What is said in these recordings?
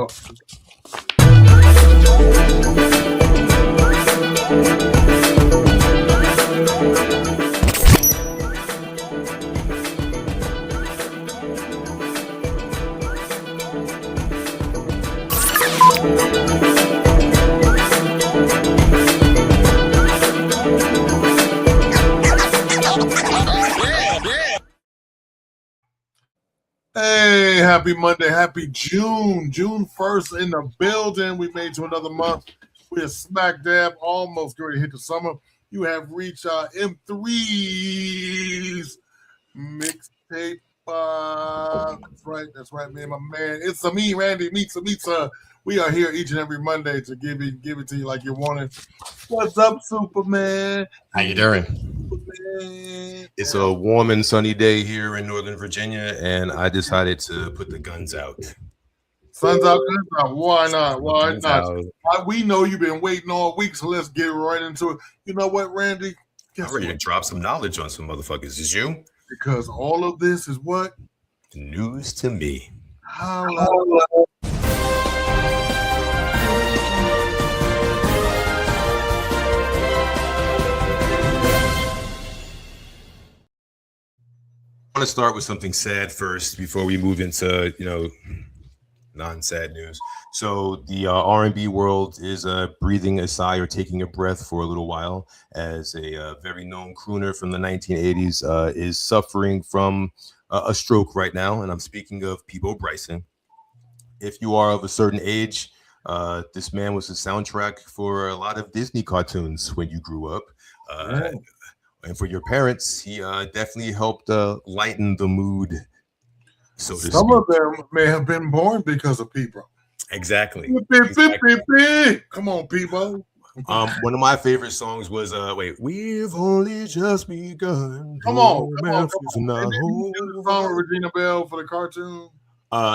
Oh. Hey, happy Monday, happy June 1st in the building. We made to another month. We're smack dab, almost ready to hit the summer. You have reached M3's mixtape. That's right, man, my man. It's me, Randy, meets. We are here each and every Monday to give it to you like you want it. What's up, Superman? How you doing? Superman. It's a warm and sunny day here in Northern Virginia, and I decided to put the guns out. Sun's out, guns out. Why not? Why Guns not? out. We know you've been waiting all week, so let's get right into it. You know what, Randy? I'm ready to drop some knowledge on some motherfuckers. Is you? Because all of this is what? News to me. Hello. I want to start with something sad first before we move into, non-sad news. So the R&B world is breathing a sigh or taking a breath for a little while as a very known crooner from the 1980s is suffering from a stroke right now. And I'm speaking of Peabo Bryson. If you are of a certain age, this man was the soundtrack for a lot of Disney cartoons when you grew up. And for your parents, he definitely helped lighten the mood. So some of them may have been born because of Peabo. Exactly. Come on, Peabo. One of my favorite songs was We've Only Just Begun. Come on. The song with Regina Bell for the cartoon.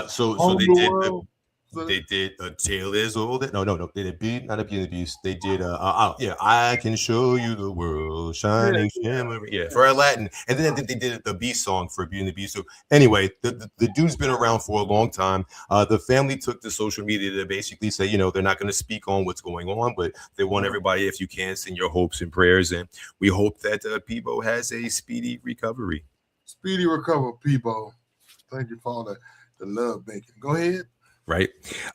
So they did A Tale Is Old. No. They did not a Beauty and the Beast. They did I Can Show You the World, Shining Shimmer. Yeah, for Aladdin. And then they did the Beast song for Beauty and the Beast. So anyway, the dude's been around for a long time. The family took to social media to basically say, they're not going to speak on what's going on, but they want everybody, if you can, send your hopes and prayers. And we hope that Peabo has a speedy recovery. Speedy recovery, Peabo. Thank you for all the love making. Go ahead. Right.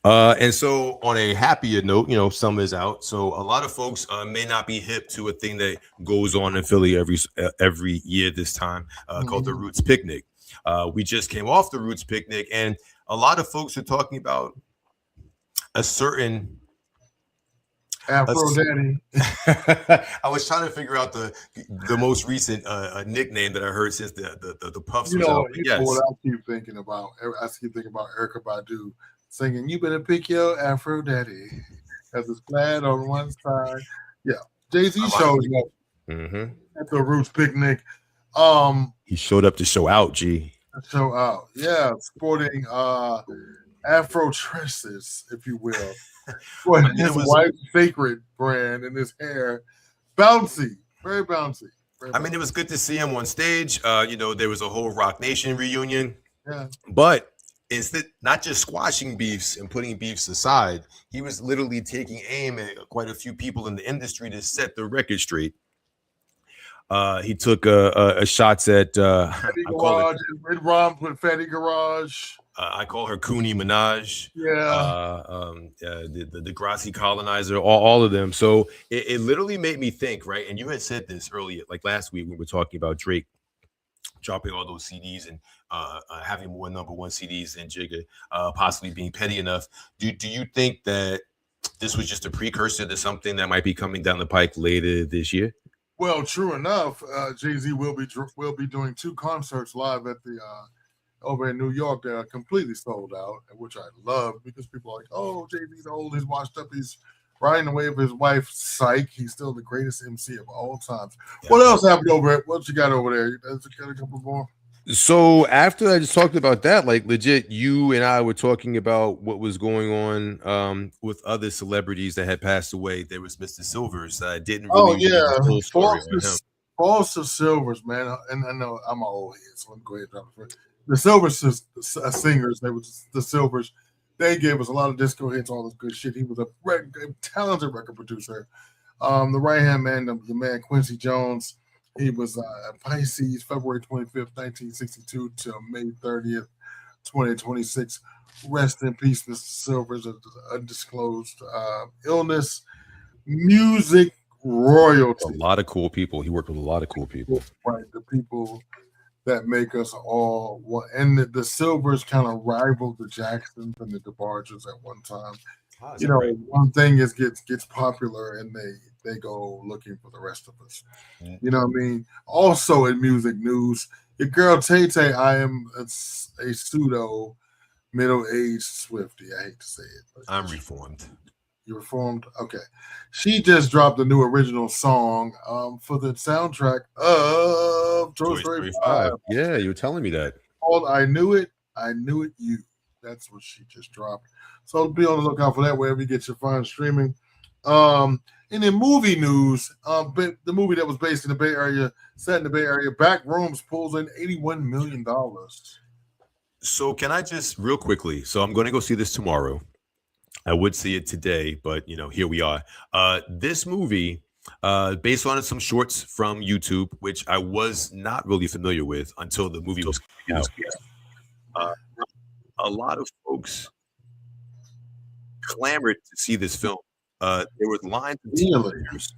And so on a happier note, summer's out. So a lot of folks may not be hip to a thing that goes on in Philly every year this time called the Roots Picnic. We just came off the Roots Picnic, and a lot of folks are talking about a certain Afro Daddy. I was trying to figure out the most recent nickname that I heard since the Puffs was out. Yes. What I keep thinking about Erykah Badu singing, "You better pick your Afro Daddy," as it's flat on one side. Yeah, Jay-Z showed up at the Roots Picnic. He showed up to show out. Show out, yeah, sporting Afro tresses, if you will. His wife's sacred brand in his hair, bouncy, very bouncy. It was good to see him on stage. There was a whole Rock Nation reunion. Yeah, but instead, not just squashing beefs and putting beefs aside, he was literally taking aim at quite a few people in the industry to set the record straight. He took a shots at Fatty Garage. It rhymes with Fatty Garage. I call her Cooney Minaj. Yeah. The Degrassi Colonizer, all of them. So it literally made me think, right? And you had said this earlier, like last week when we were talking about Drake dropping all those CDs and having more number one CDs than Jigga, possibly being petty enough. Do you think that this was just a precursor to something that might be coming down the pike later this year? Well, true enough, Jay-Z will be doing 2 concerts live at the over in New York that are completely sold out, which I love because people are like, "Oh, Jay-Z's old, he's washed up, he's riding away with his wife." Psych, he's still the greatest MC of all times. Yeah. What else happened over it? What you got over there? You got a couple more. So after I just talked about that, like legit, you and I were talking about what was going on with other celebrities that had passed away. There was Mr. Silvers. I didn't really know the whole story on him. Foster Silvers, man, and I know I'm an old head, so let me go ahead and drop it. The Silvers singers, they were the Silvers. They gave us a lot of disco hits, all this good shit. He was a talented record producer. The right-hand man, the man Quincy Jones, he was Pisces, February 25th, 1962 to May 30th, 2026. Rest in peace, Mr. Silver's undisclosed illness. Music royalty. A lot of cool people. He worked with a lot of cool people. Right, the people that make us all one. And the Silvers kind of rivaled the Jacksons and the DeBarges at one time. You know, right? One thing is gets popular and they go looking for the rest of us. You know what I mean? Also in music news, your girl Tay Tay, I am a pseudo middle-aged Swiftie. I hate to say it. I'm reformed. You reformed? Okay. She just dropped a new original song for the soundtrack of Toy Story 5. Yeah, you were telling me that. Called I Knew It, You. That's what she just dropped. So be on the lookout for that wherever you get your fine streaming. And in movie news, the movie that was based in the Bay Area, set in the Bay Area, Backrooms pulls in $81 million. So can I just real quickly? So I'm going to go see this tomorrow. I would see it today, but you know, here we are. This movie, based on some shorts from YouTube, which I was not really familiar with until the movie was coming out. A lot of folks clamored to see this film. There were lines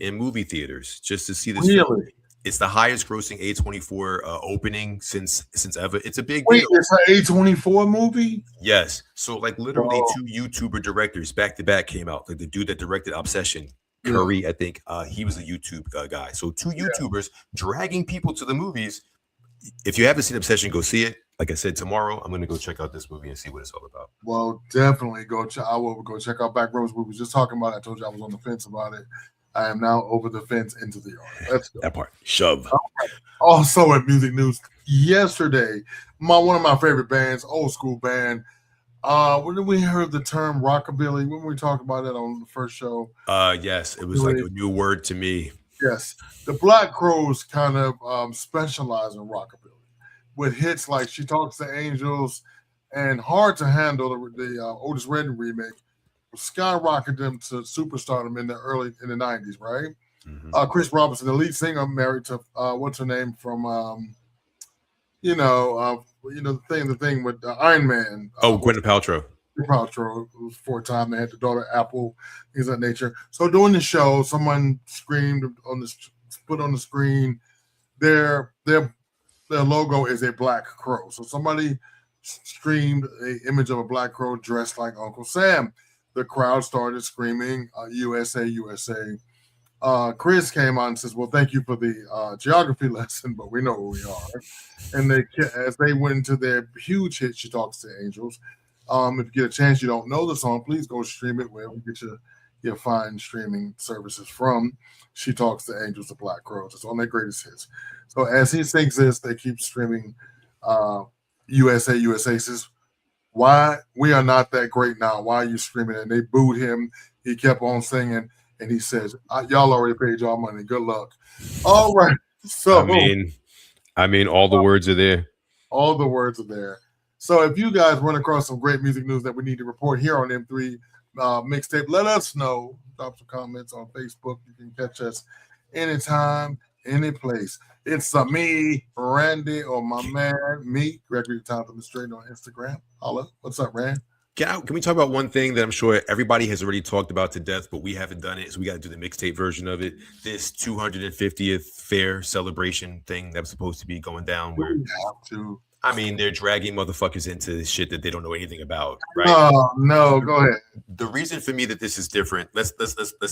in movie theaters just to see this film. It's the highest grossing A24 opening since ever. It's a big deal. It's an A24 movie? Yes. So like literally two YouTuber directors back to back came out. Like the dude that directed Obsession, Curry, I think he was a YouTube guy. So two YouTubers dragging people to the movies. If you haven't seen Obsession, go see it. Like I said, tomorrow I'm going to go check out this movie and see what it's all about. Well, definitely go. I will go check out Backrooms. We were just talking about it. I told you I was on the fence about it. I am now over the fence into the yard. Let's go. That part. Shove. Also at music news, yesterday, one of my favorite bands, old school band. When we heard the term rockabilly, when we talked about it on the first show. Yes, it was like a new word to me. Yes. The Black Crowes kind of specialize in rockabilly with hits like She Talks to Angels and Hard to Handle, the Otis Redding remake. Skyrocketed them to superstardom in the 90s, right? Mm-hmm. Chris Robinson, the lead singer, married to what's her name from the thing with Iron Man. Gwyneth Paltrow. Paltrow was 4-time. They had the daughter Apple, things of that nature. So during the show, someone screamed put on the screen, their logo is a black crow. So somebody streamed an image of a black crow dressed like Uncle Sam. The crowd started screaming, USA, USA. Chris came on and says, well, thank you for the geography lesson, but we know who we are. And as they went into their huge hit, She Talks to Angels. If you get a chance, you don't know the song, please go stream it wherever you get your fine streaming services from. She Talks to Angels, the Black Crowes. It's one of their greatest hits. So as he sings this, they keep streaming USA, USA. Says, why we are not that great now? Why are you screaming? And they booed him. He kept on singing, and he says, "Y'all already paid y'all money. Good luck." All right. So I mean, all the words are there. All the words are there. So if you guys run across some great music news that we need to report here on M3 Mixtape, let us know. Drop some comments on Facebook. You can catch us anytime, any place. It's me, Randy, or my man, me, Gregory Thompson, straight on Instagram. Holla. What's up, Rand? Can we talk about one thing that I'm sure everybody has already talked about to death, but we haven't done it, so we got to do the mixtape version of it. This 250th fair celebration thing that was supposed to be going down where I mean, they're dragging motherfuckers into shit that they don't know anything about, right? Oh, no, go ahead. The reason for me that this is different, let's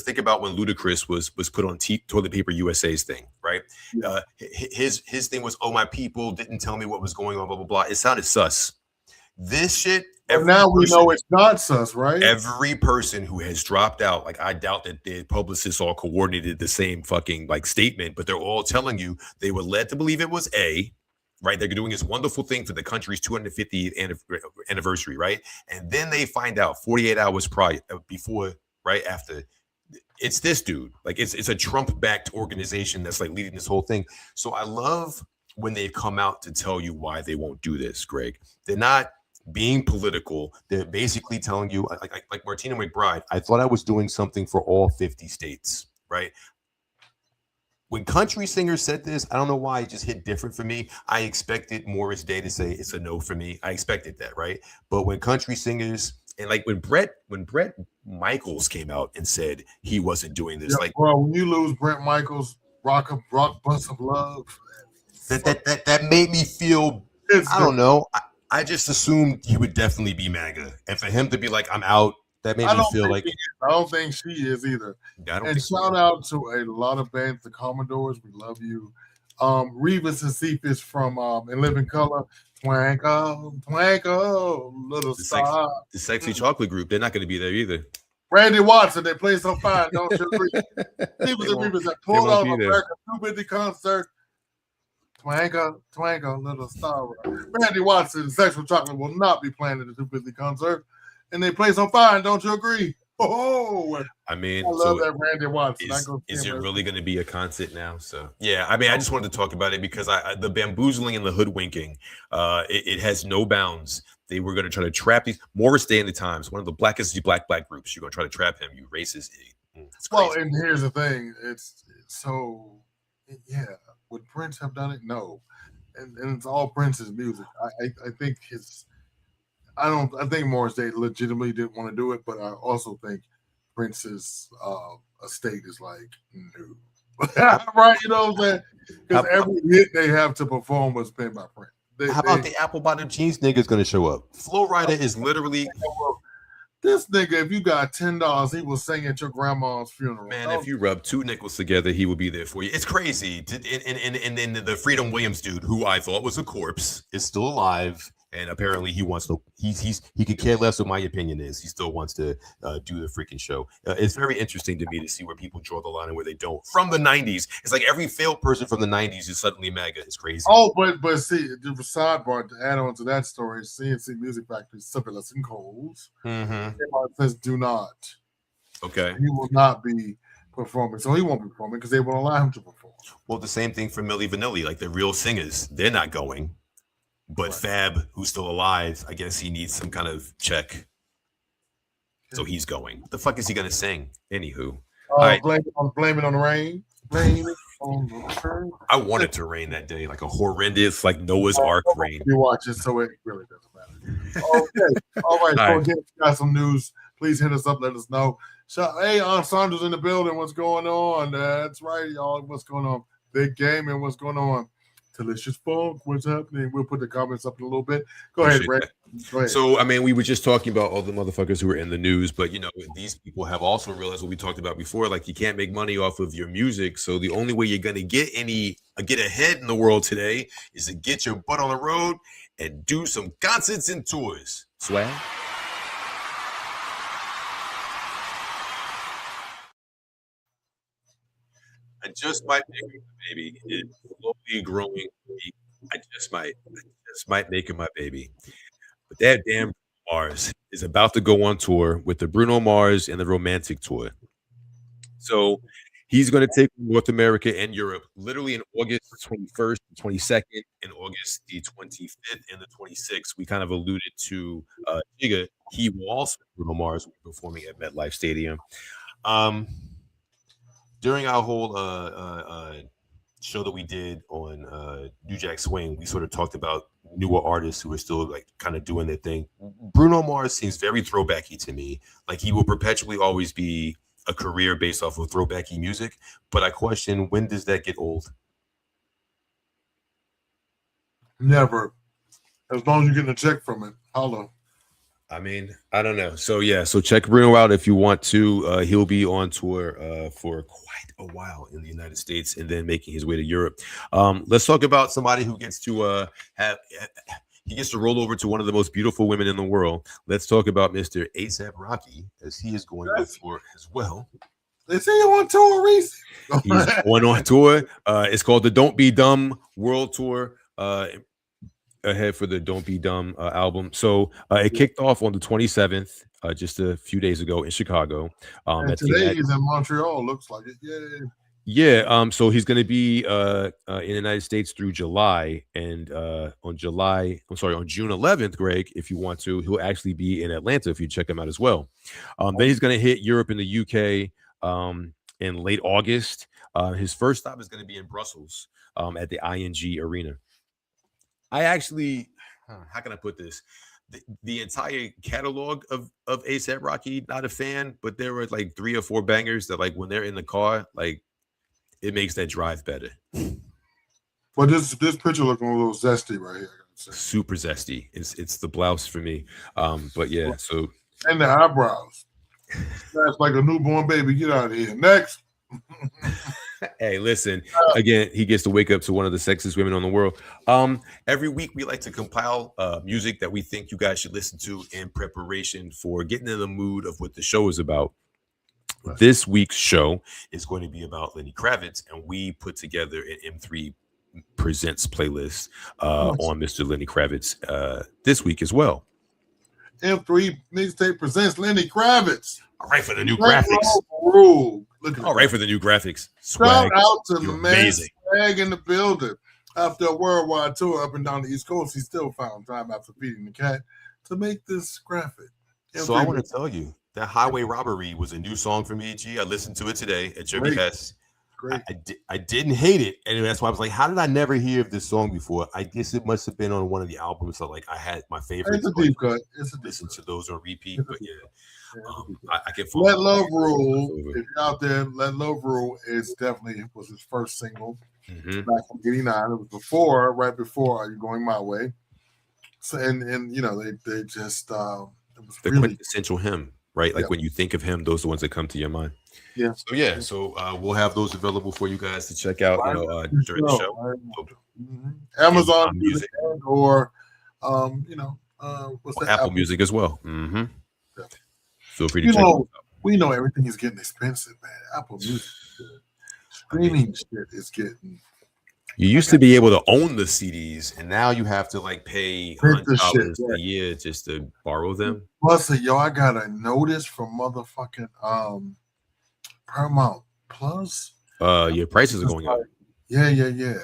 think about when Ludacris was put on Toilet Paper USA's thing, right? Yeah. His thing was, oh, my people didn't tell me what was going on, blah, blah, blah. It sounded sus. This shit, now we know it's not sus, right? Every person who has dropped out, like I doubt that the publicists all coordinated the same fucking like statement, but they're all telling you they were led to believe it was right? They're doing this wonderful thing for the country's 250th anniversary, right? And then they find out 48 hours before, right after, it's this dude. Like it's a Trump-backed organization that's like leading this whole thing. So I love when they've come out to tell you why they won't do this, Greg. They're not being political. They're basically telling you, like Martina McBride, I thought I was doing something for all 50 states, right? When country singers said this, I don't know why it just hit different for me. I expected Morris Day to say it's a no for me. I expected that, right? But when country singers and like when Brett Michaels came out and said he wasn't doing this, like, bro, when you lose Brett Michaels, rock bus of love, that made me feel. I don't know. I just assumed he would definitely be MAGA, and for him to be like, I'm out. That made me feel like I don't think she is either. And shout out to a lot of bands, the Commodores, we love you. Revis and Cephas from In Living Color, Twinkle, Twinkle, Little Star. The Sexy Chocolate Group, they're not going to be there either. Randy Watson, they play so fine, don't you agree? Cephas and Revis that pulled out of America 250 concert. Twinkle, Twinkle, Little Star. Randy Watson, Sexual Chocolate will not be playing at the 250 concert. And they play so fine, don't you agree? Oh, I mean, I love that Randy Watson. Is it really going to be a concert now? So yeah, I mean, I just wanted to talk about it because the bamboozling and the hoodwinking, it has no bounds. They were going to try to trap these Morris Day and the Times, one of the blackest black groups. You're going to try to trap him, you racist idiot. Well, and here's the thing: it's so yeah. Would Prince have done it? No, and it's all Prince's music. I think his. I think Morris Day legitimately didn't want to do it, but I also think Prince's estate is like no. Right? You know what I'm saying? Because every hit they have to perform was penned by Prince. How about the apple bottom jeans nigga's gonna show up? Flo Rida is literally this nigga. If you got $10, he will sing at your grandma's funeral. Man, if you rub two nickels together, he will be there for you. It's crazy. And then the Freedom Williams dude, who I thought was a corpse, is still alive. And apparently he wants to. He could care less what my opinion is. He still wants to do the freaking show. It's very interesting to me to see where people draw the line and where they don't. From the '90s, it's like every failed person from the '90s is suddenly MAGA. It's crazy. Oh, but see, the sidebar to add on to that story, CNC Music Factory, Syphilis and Coles. Says do not. Okay. He will not be performing, so he won't be performing because they won't allow him to perform. Well, the same thing for Milli Vanilli, like the real singers, they're not going. But right. Fab, who's still alive, I guess he needs some kind of check. So he's going. What the fuck is he going to sing? Anywho. Blame it on the rain. Blame it on the rain. I wanted to rain that day, like a horrendous, like Noah's Ark rain. You watch it, so it really doesn't matter. Okay. All right. So again, if you got some news, please hit us up. Let us know. Hey, Sandra's in the building. What's going on? That's right, y'all. What's going on? Big game and what's going on? Delicious Funk, what's happening? We'll put the comments up in a little bit. Go ahead, Ray. Go ahead. So, I mean, we were just talking about all the motherfuckers who were in the news, but, you know, these people have also realized what we talked about before, like you can't make money off of your music. So the only way you're going to get ahead in the world today is to get your butt on the road and do some concerts and tours. Swag. I just might make him my baby. It's slowly growing. I just might make him my baby. But that damn Mars is about to go on tour with the Bruno Mars and the Romantic Tour. So he's going to take North America and Europe literally in August 21st and 22nd, and August the 25th and the 26th. We kind of alluded to Giga. He will also, Bruno Mars, will be performing at MetLife Stadium. During our whole show that we did on New Jack Swing, we sort of talked about newer artists who are still like kind of doing their thing. Bruno Mars seems very throwbacky to me. Like he will perpetually always be a career based off of throwbacky music. But I question, when does that get old? Never. As long as you're getting a check from it. Holla. I mean, I don't know. So, yeah. So check Bruno out if you want to. He'll be on tour for quite a while in the United States and then making his way to Europe. Let's talk about somebody who gets to he gets to roll over to one of the most beautiful women in the world. Let's talk about Mr. ASAP Rocky, as he is going on tour as well. Is he on tour, Reese? He's going on tour. It's called the Don't Be Dumb World Tour. Ahead for the Don't Be Dumb album. So it kicked off on the 27th, just a few days ago in Chicago. And today he's in Montreal, looks like it. Yay. Yeah, so he's gonna be in the United States through July, and on June 11th, Greg, if you want to, he'll actually be in Atlanta if you check him out as well. Then he's gonna hit Europe and the UK in late August. His first stop is gonna be in Brussels at the ING Arena. I actually, how can I put this? The entire catalog of ASAP Rocky, not a fan, but there were like 3 or 4 bangers that, like, when they're in the car, like, it makes that drive better. But this picture looking a little zesty right here. I gotta say. Super zesty. It's the blouse for me. But yeah, so And the eyebrows. That's like a newborn baby. Get out of here. Next. hey, listen, again, he gets to wake up to one of the sexiest women on the world. Every week we like to compile music that we think you guys should listen to in preparation for getting in the mood of what the show is about. This week's show is going to be about Lenny Kravitz, and we put together an M3 Presents playlist on Mr. Lenny Kravitz this week as well. M3 Mixtape Presents Lenny Kravitz. All right, for the new graphics. All right, for the new graphics. Shout out to the man amazing. Swag in the building. After a worldwide tour up and down the East Coast, he still found time after feeding the cat to make this graphic. So I want to tell you, that Highway Robbery was a new song for me, G. I listened to it today at your behest. Great. I didn't hate it, and that's why I was like, how did I never hear of this song before? I guess it must have been on one of the albums. So, like, I had my favorites. It's a deep cut. It's a deep listen cut. to those on repeat, but yeah. I can Let Love Rule. If you're out there, Let Love Rule is definitely was his first single back from '89. It was right before Are You Going My Way? So and you know they just it was the really quintessential hymn, right? Like when you think of him, those are the ones that come to your mind. Yeah. So we'll have those available for you guys to check out. During the show. Amazon Music or what's that? Apple Music as well. Yeah. Feel free to you check know, we know everything is getting expensive, man. Apple Music, streaming shit is getting. You used to be able to own the CDs, and now you have to like pay $100 a year just to borrow them. Plus, yo, I got a notice from motherfucking Paramount Plus. Your prices are going up. Yeah.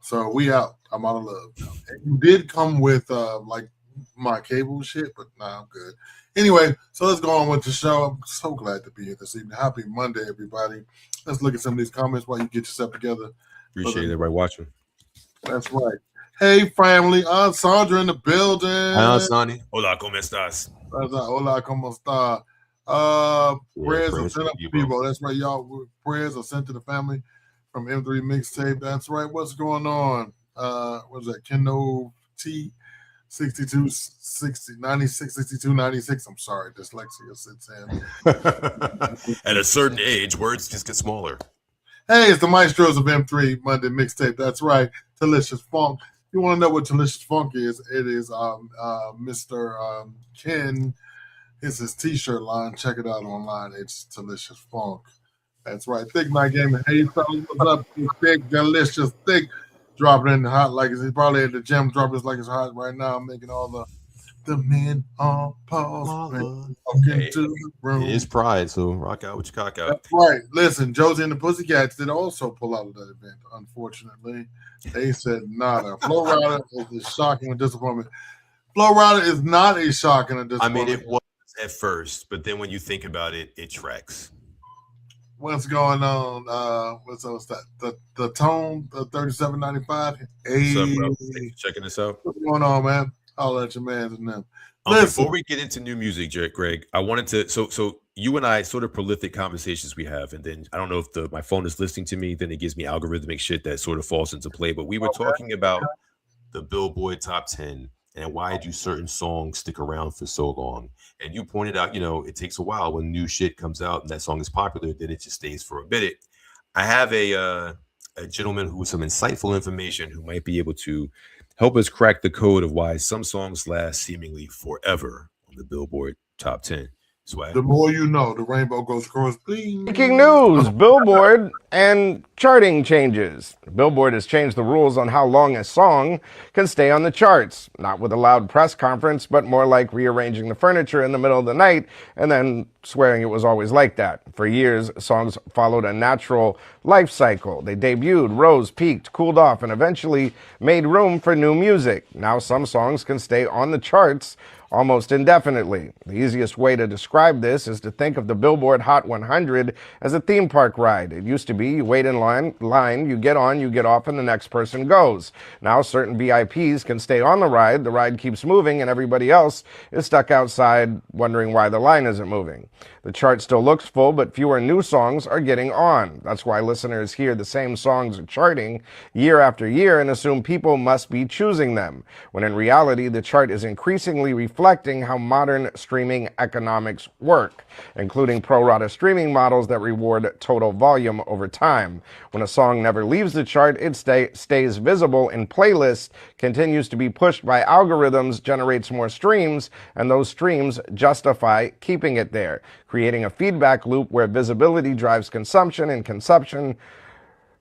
So we out. I'm out of love. And you did come with like my cable shit, but nah, I'm good. Anyway, so let's go on with the show. I'm so glad to be here this evening. Happy Monday, everybody. Let's look at some of these comments while you get yourself together. Appreciate everybody watching. That's right. Hey, family. Aunt Sandra in the building. Hi, Sonny. Hola, ¿cómo estás? Hola, ¿cómo está? Prayers are sent up to people. That's right, y'all. Prayers are sent to the family from M3 Mixtape. That's right. What's going on? What's that? Keno T 62 60 96 62 96. I'm sorry, dyslexia sits in. At a certain age, words just get smaller. Hey, it's the Maestros of M3 Monday Mixtape. That's right. Delicious Funk. You want to know what Delicious Funk is? It is Mr. Ken. It's his t-shirt line. Check it out online. It's Delicious Funk. That's right. Thick Night Gaming. Hey, fellas, what's up? Thick, delicious, thick. Dropping it in the hot like it's probably at the gym. Dropping it like it's hot right now. I'm making all the men on pause. Hey, into the room. It is Pride, so rock out with your cock out. That's right. Listen, Josie and the Pussycats did also pull out of that event. Unfortunately, they said nada. Flow Rider is a shocking and disappointment. Flow Rider is not a shocking and disappointment. I mean, it was at first, but then when you think about it, it tracks. What's going on? What's that? The Tone, the 3795. Hey, what's up, bro? Thanks for checking this out. What's going on, man? I'll let your man know. Before we get into new music, Greg, I wanted to so you and I sort of prolific conversations we have, and then I don't know if my phone is listening to me, then it gives me algorithmic shit that sort of falls into play. But we were talking about the Billboard Top 10 and why do certain songs stick around for so long. And you pointed out, it takes a while when new shit comes out and that song is popular, then it just stays for a minute. I have a gentleman who has some insightful information who might be able to help us crack the code of why some songs last seemingly forever on the Billboard Top 10. Swag. The more you know, the rainbow goes across. Bling. Breaking news, Billboard and charting changes. Billboard has changed the rules on how long a song can stay on the charts. Not with a loud press conference, but more like rearranging the furniture in the middle of the night and then swearing it was always like that. For years, songs followed a natural life cycle. They debuted, rose, peaked, cooled off, and eventually made room for new music. Now some songs can stay on the charts almost indefinitely. The easiest way to describe this is to think of the Billboard Hot 100 as a theme park ride. It used to be you wait in line, you get on, you get off, and the next person goes. Now certain VIPs can stay on the ride keeps moving, and everybody else is stuck outside wondering why the line isn't moving. The chart still looks full, but fewer new songs are getting on. That's why listeners hear the same songs charting year after year and assume people must be choosing them, when in reality the chart is increasingly reflecting how modern streaming economics work, including pro-rata streaming models that reward total volume over time. When a song never leaves the chart, it stays visible in playlists, continues to be pushed by algorithms, generates more streams, and those streams justify keeping it there, creating a feedback loop where visibility drives consumption and consumption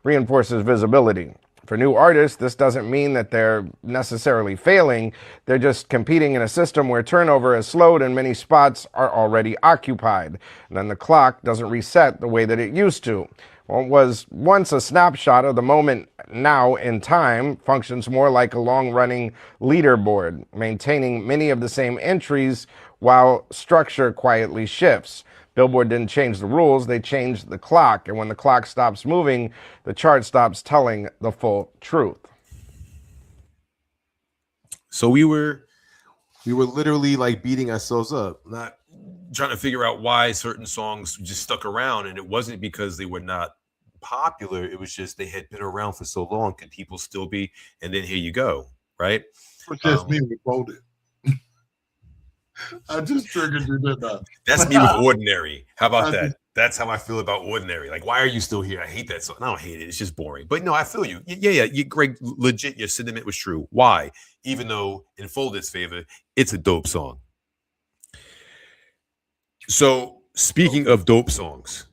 reinforces visibility. For new artists, this doesn't mean that they're necessarily failing. They're just competing in a system where turnover has slowed and many spots are already occupied. And then the clock doesn't reset the way that it used to. What was once a snapshot of the moment now in time functions more like a long-running leaderboard, maintaining many of the same entries while structure quietly shifts. Billboard didn't change the rules, they changed the clock. And when the clock stops moving, the chart stops telling the full truth. So we were literally like beating ourselves up, not trying to figure out why certain songs just stuck around. And it wasn't because they were not popular. It was just they had been around for so long. Could people still be? And then here you go, right? It's just me with folded. I just triggered you, didn't I? That's me with Ordinary. How about that? That's how I feel about Ordinary. Like, why are you still here? I hate that song. I don't hate it. It's just boring. But no, I feel you. Yeah. Greg, legit, your sentiment was true. Why? Even though in Folded's favor, it's a dope song. So speaking of dope songs,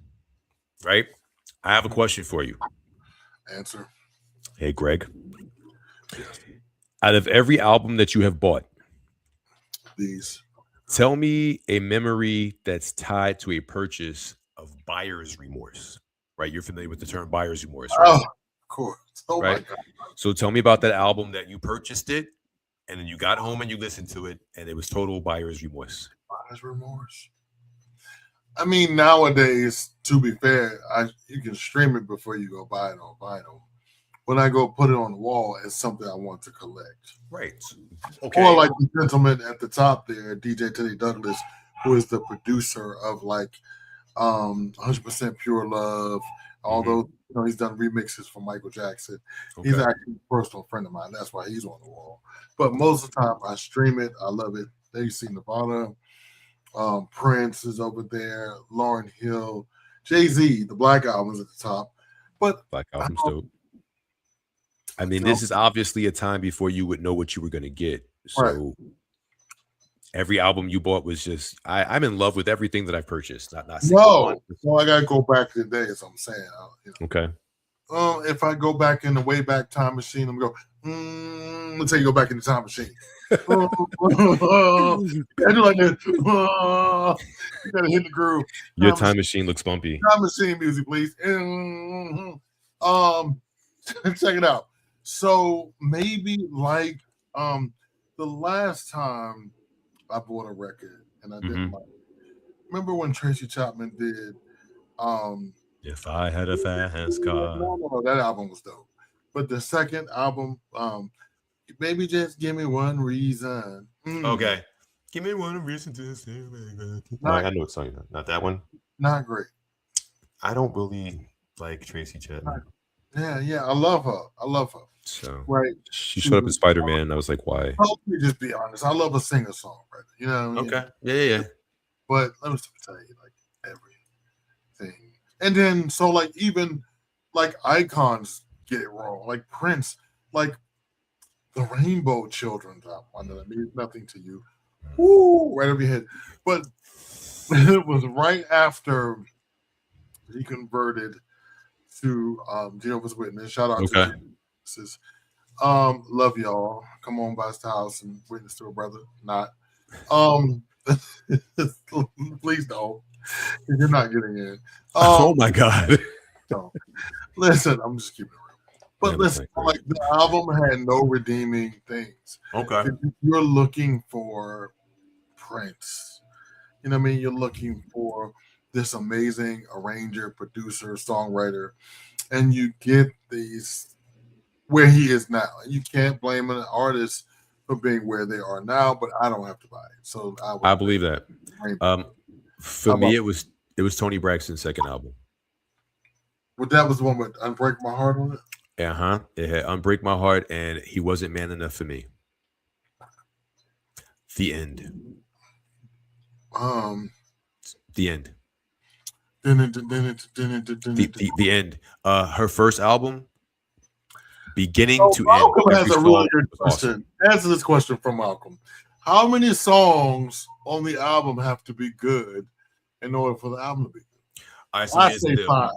right? I have a question for you. Answer. Hey, Greg. Yes. Out of every album that you have bought, tell me a memory that's tied to a purchase of buyer's remorse, right? You're familiar with the term buyer's remorse, right? Oh, of course. Oh, right? My God. So tell me about that album that you purchased it, and then you got home and you listened to it, and it was total buyer's remorse. Buyer's remorse. I mean, nowadays, to be fair, you can stream it before you go buy it on vinyl. When I go put it on the wall, it's something I want to collect. Right. Okay. Or like the gentleman at the top there, DJ Teddy Douglas, who is the producer of like 100% Pure Love. Although he's done remixes for Michael Jackson. Okay. He's actually a personal friend of mine. That's why he's on the wall. But most of the time I stream it. I love it. There you see Nirvana. Prince is over there. Lauryn Hill. Jay-Z, the Black Album is at the top. But Black Album's dope. I mean, this is obviously a time before you would know what you were going to get. So every album you bought was just, I'm in love with everything that I've purchased. Not no, I got to go back to the day, as I'm saying. Okay. If I go back in the way back time machine, I'm going to go, let's say you go back in the time machine. I do like that. You got to hit the groove. Your time machine looks bumpy. Time machine music, please. Check it out. So maybe like the last time I bought a record and I didn't like it. Remember when Tracy Chapman did If I Had a Fast Car? No, that album was dope. But the second album, maybe just give me one reason. Okay. Give me one reason to say I know what song. Not that one. Not great. I don't really like Tracy Chapman. Yeah. I love her. So right. She showed up in Spider-Man. And I was like, why? Let me just be honest. I love a singer-songwriter. You know what I mean? Okay. Yeah. But let me tell you, like everything. And then so like even like icons get it wrong. Like Prince, like the Rainbow Children's album. I know that means nothing to you. Woo, right over your head. But it was right after he converted to Jehovah's Witness. Shout out to Jehovah's Witnesses. Love y'all. Come on by the house and witness to a brother. Not. Please don't. You're not getting in. Oh my God. No. Listen, I'm just keeping it real. But listen, like the album had no redeeming things. Okay. If you're looking for Prince, you know what I mean? You're looking for this amazing arranger, producer, songwriter, and you get these where he is now. You can't blame an artist for being where they are now, but I don't have to buy it. So I believe that. For me, it was Tony Braxton's second album. Well, that was the one with Unbreak My Heart on it? It had Unbreak My Heart and He Wasn't Man Enough for Me. The end. The end. The end. Her first album, beginning to Malcolm end. Has a really good question. Awesome. Answer this question from Malcolm. How many songs on the album have to be good in order for the album to be good? I say 5.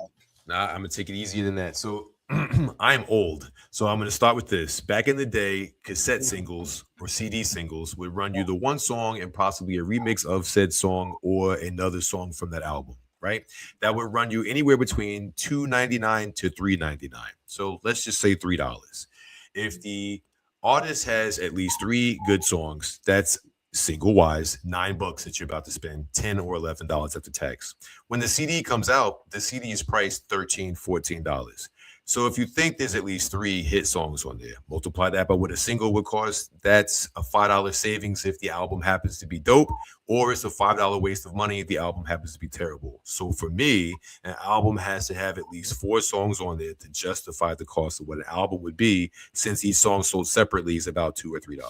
Nah, I'm gonna take it easier than that. So I'm old, so I'm gonna start with this. Back in the day, cassette singles or CD singles would run you the one song and possibly a remix of said song or another song from that album, right? That would run you anywhere between $2.99 to $3.99. So let's just say $3. If the artist has at least 3 good songs, that's single wise $9 that you're about to spend, $10 or $11 after tax. When the CD comes out, the CD is priced $13, $14. So if you think there's at least 3 hit songs on there, multiply that by what a single would cost. That's a $5 savings if the album happens to be dope, or it's a $5 waste of money if the album happens to be terrible. So for me, an album has to have at least 4 songs on there to justify the cost of what an album would be, since each song sold separately is about $2 or $3.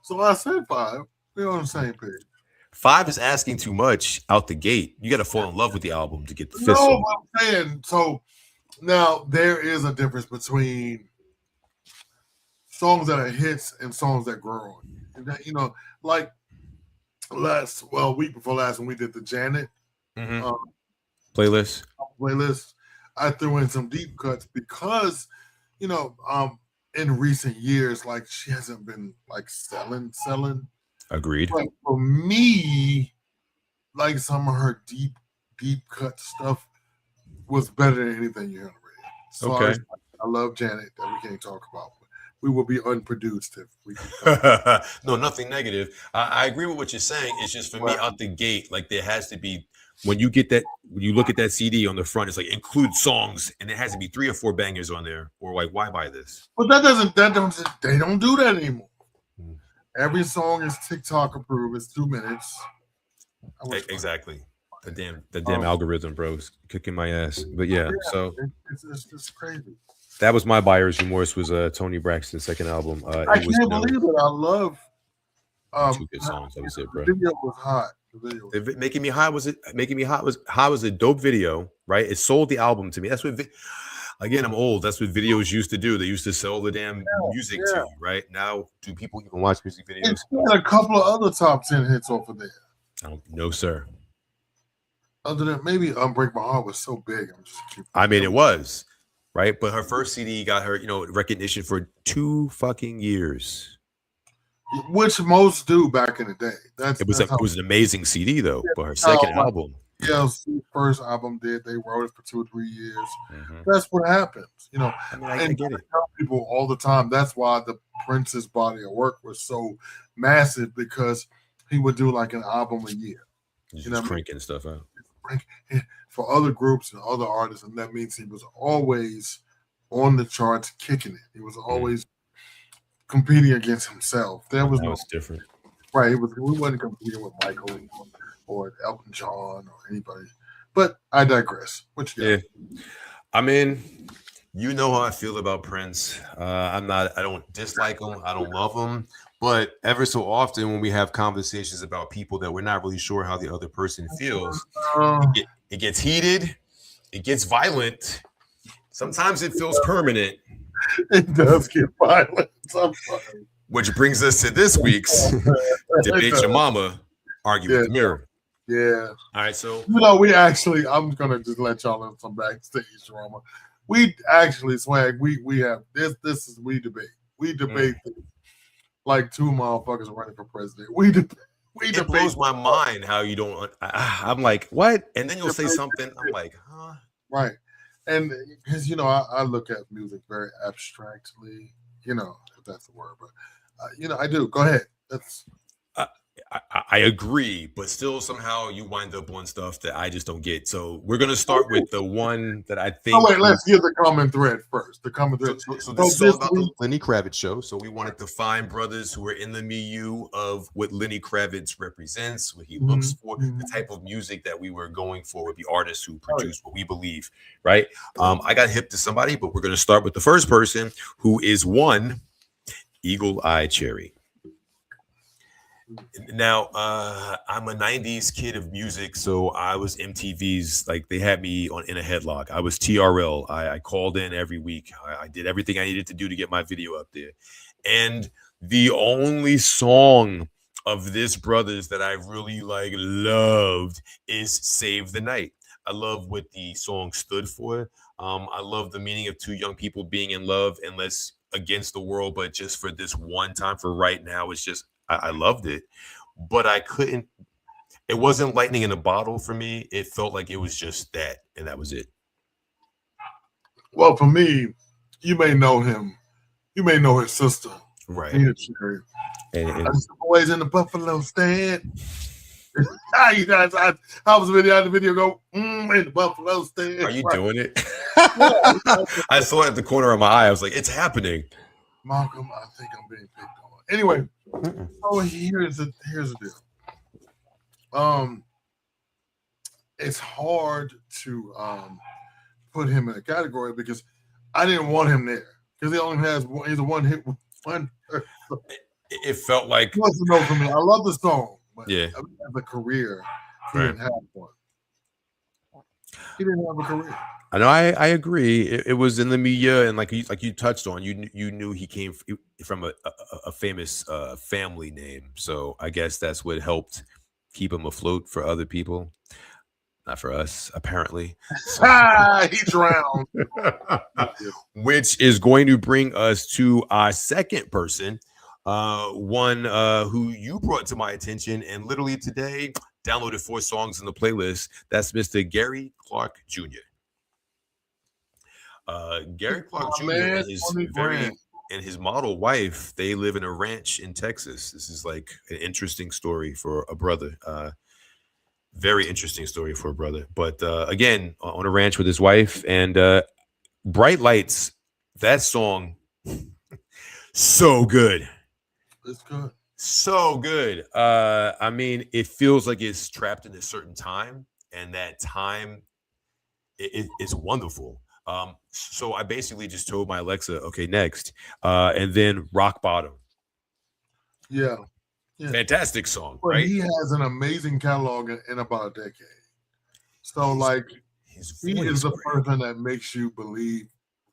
So I said 5. We're on the same page. 5 is asking too much out the gate. You got to fall in love with the album to get the 5th song. I'm saying, so now there is a difference between songs that are hits and songs that grow on you. And that, you know, like week before last when we did the Janet playlist, I threw in some deep cuts because, you know, in recent years, like she hasn't been like selling. Agreed. But for me, like some of her deep cut stuff was better than anything you hear on the radio. So okay. I love Janet that we can't talk about. We will be unproduced if we No, nothing negative. I agree with what you're saying. It's just for me out the gate, like there has to be, when you look at that CD on the front, it's like include songs, and it has to be 3 or 4 bangers on there, or like, why buy this? But they don't do that anymore. Every song is TikTok approved. It's 2 minutes. Exactly. The damn algorithm, bro, is kicking my ass. But yeah, so it's just crazy. That was my buyer's remorse. Was Tony Braxton's second album. I can't believe it. I love 2 good songs. That was it, bro. The video was hot. Making Me Hot was a dope video, right? It sold the album to me. That's what. Again, I'm old. That's what videos used to do. They used to sell the damn music to you, right? Now, do people even watch music videos? It's got a couple of other top 10 hits over there. No, sir. Other than maybe Unbreak My Heart was so big. It was, right? But her first CD got her, recognition for 2 fucking years. Which most do back in the day. It was an amazing CD, though, but her second album. TLC's first album they wrote it for 2 or 3 years. That's what happens, I get it. I tell people all the time that's why the Prince's body of work was so massive, because he would do like an album a year. Just cranking stuff out for other groups and other artists, and that means he was always on the charts, kicking it. He was always competing against himself. There was no different, right? We wasn't competing with Michael or Elton John or anybody. But I digress. What you got? Yeah. I mean, you know how I feel about Prince. I don't dislike him. I don't love him. But ever so often when we have conversations about people that we're not really sure how the other person feels, it gets heated. It gets violent. Sometimes it feels permanent. It does get violent. Which brings us to this week's Debate Your Mama, Argue with the Mirror. Yeah. All right, so We actually, I'm gonna just let y'all know some backstage drama. We actually, Swag, we have this. This is we debate. We debate this like two motherfuckers running for president. We it blows my mind how you don't. I'm like, what? And then you'll say something. I'm like, huh? Right. And because I look at music very abstractly, if that's the word, but I do. Go ahead. That's I agree, but still somehow you wind up on stuff that I just don't get. So we're gonna start with the one that I think. Oh wait, let's get the common thread first. The common thread. So this is all about the Lenny Kravitz show. So we wanted to find brothers who are in the milieu of what Lenny Kravitz represents, what he looks for, the type of music that we were going for with the artists who produce what we believe, right? I got hip to somebody, but we're gonna start with the first person, who is one Eagle Eye Cherry. Now, I'm a 90s kid of music, so I was MTV's, like, they had me in a headlock. I was TRL. I called in every week. I did everything I needed to do to get my video up there. And the only song of this brothers that I really loved is Save the Night. I love what the song stood for. I love the meaning of two young people being in love, unless against the world, but just for this one time, for right now. It's just, I loved it, but I couldn't. It wasn't lightning in a bottle for me. It felt like it was just that, and that was it. Well, for me, you may know him. You may know his sister, right? Cherry. And always in the Buffalo stand. You guys, I was the video go in the Buffalo stand. Are you doing it? I saw it at the corner of my eye. I was like, it's happening. Malcolm, I think I'm being picked on. Anyway, so here's the deal. It's hard to put him in a category because I didn't want him there because he only has he's a one hit one. It felt like he wants to know for me. I love the song, but yeah, as a career, he didn't have one. He didn't have a career. I know. I agree. It was in the media, and like you touched on, you knew he came from a famous family name, so I guess that's what helped keep him afloat for other people, not for us, apparently. So, he drowned. Which is going to bring us to our second person, one who you brought to my attention, and literally today downloaded 4 songs in the playlist. That's Mr. Gary Clark Jr. Gary Clark Jr. and his model wife, they live in a ranch in Texas. This is like an interesting story for a brother. Very interesting story for a brother. But again, on a ranch with his wife, and Bright Lights, that song, so good. It's good. So good. I mean, it feels like it's trapped in a certain time, and that time is wonderful. So I basically just told my Alexa, okay, next, and then Rock Bottom. Yeah. Fantastic song, but right? He has an amazing catalog in about a decade. So he is the person that makes you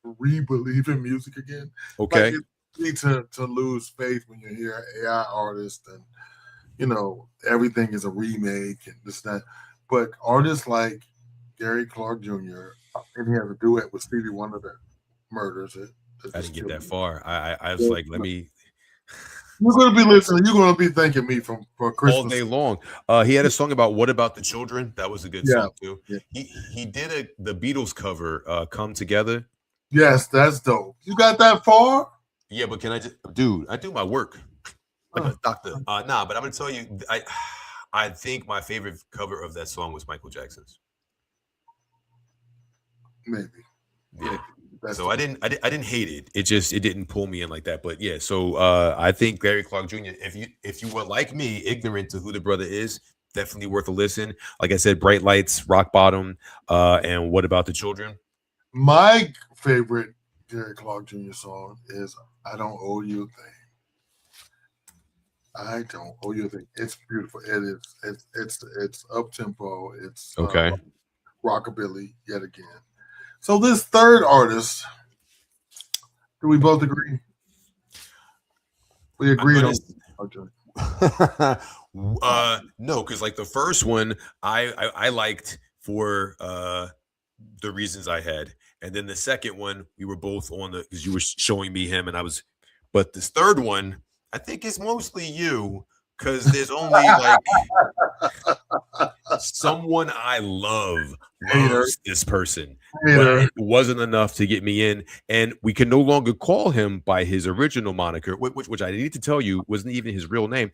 re-believe in music again. Okay. Like, it's easy to lose faith when you hear AI artists and everything is a remake and this and that. But artists like Gary Clark Jr. and he has a duet with Stevie Wonder that murders it. I didn't get that far. I was like, let me. You're gonna be listening. You're gonna be thanking me for Christmas all day long. He had a song about "What About the Children." That was a good song too. Yeah. He did the Beatles cover, "Come Together." Yes, that's dope. You got that far? Yeah, but can I just, dude? I do my work like a doctor. But I'm gonna tell you, I think my favorite cover of that song was Michael Jackson's. Maybe. Yeah. So I didn't hate it. It didn't pull me in like that. But yeah, so I think Gary Clark Jr., if you were like me, ignorant to who the brother is, definitely worth a listen. Like I said, Bright Lights, Rock Bottom, and What About the Children? My favorite Gary Clark Jr. song is I Don't Owe You a Thing. I don't owe you a thing. It's beautiful. It is. It's up tempo. It's okay. Rockabilly yet again. So this third artist, do we both agree? We agreed on. No, because like the first one I liked for the reasons I had, and then the second one we were both on the because you were showing me him and I was, but this third one I think is mostly you because there's only like someone I love Hater. loves this person, Hater. but it wasn't enough to get me in, and we can no longer call him by his original moniker, which I need to tell you wasn't even his real name.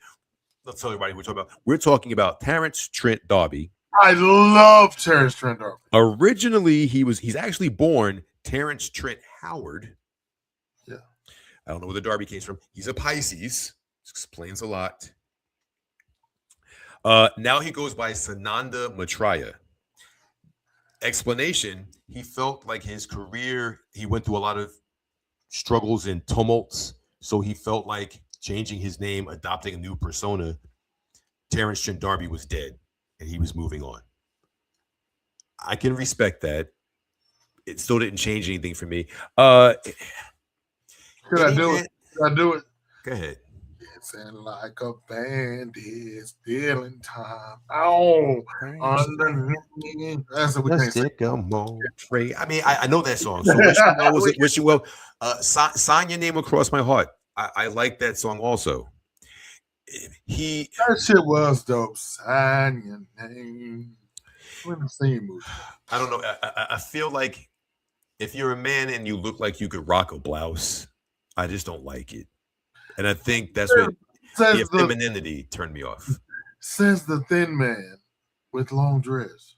Let's tell everybody who we're talking about. We're talking about Terrence Trent D'Arby. I love Terrence Trent D'Arby. Originally, he's actually born Terrence Trent Howard. Yeah. I don't know where the Darby came from. He's a Pisces. This explains a lot. Now he goes by Sananda Maitreya. Explanation, he felt like his career, he went through a lot of struggles and tumults, so he felt like changing his name, adopting a new persona. Terrence Trent D'Arby was dead, and he was moving on. I can respect that. It still didn't change anything for me. Should I do it? Should I do it? Go ahead. Dancing like a bandit, stealing time. Oh, underneath. That's what we can't say. I mean, I know that song. So wish you well. Sign your name across my heart. I like that song also. That shit was dope. Sign your name. When the same movie. I don't know. I feel like if you're a man and you look like you could rock a blouse, I just don't like it. And I think that's what the femininity turned me off. Says the thin man with long dress.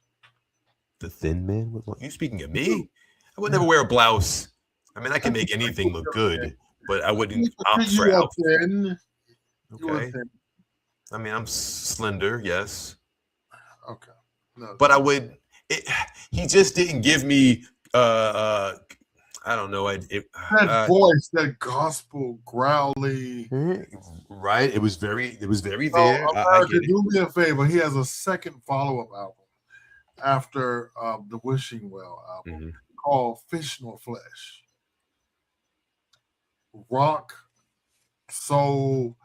The thin man with long. You speaking of me? I would never wear a blouse. I mean, I can make anything look good, but I wouldn't opt for outfit. Okay. I mean, I'm slender, yes. Okay. No, but I would. He just didn't give me. I don't know. That voice, that gospel growly. Right. It was very there. Do me a favor. He has a second follow-up album after the Wishing Well album called Fish Nor Flesh. Rock, soul,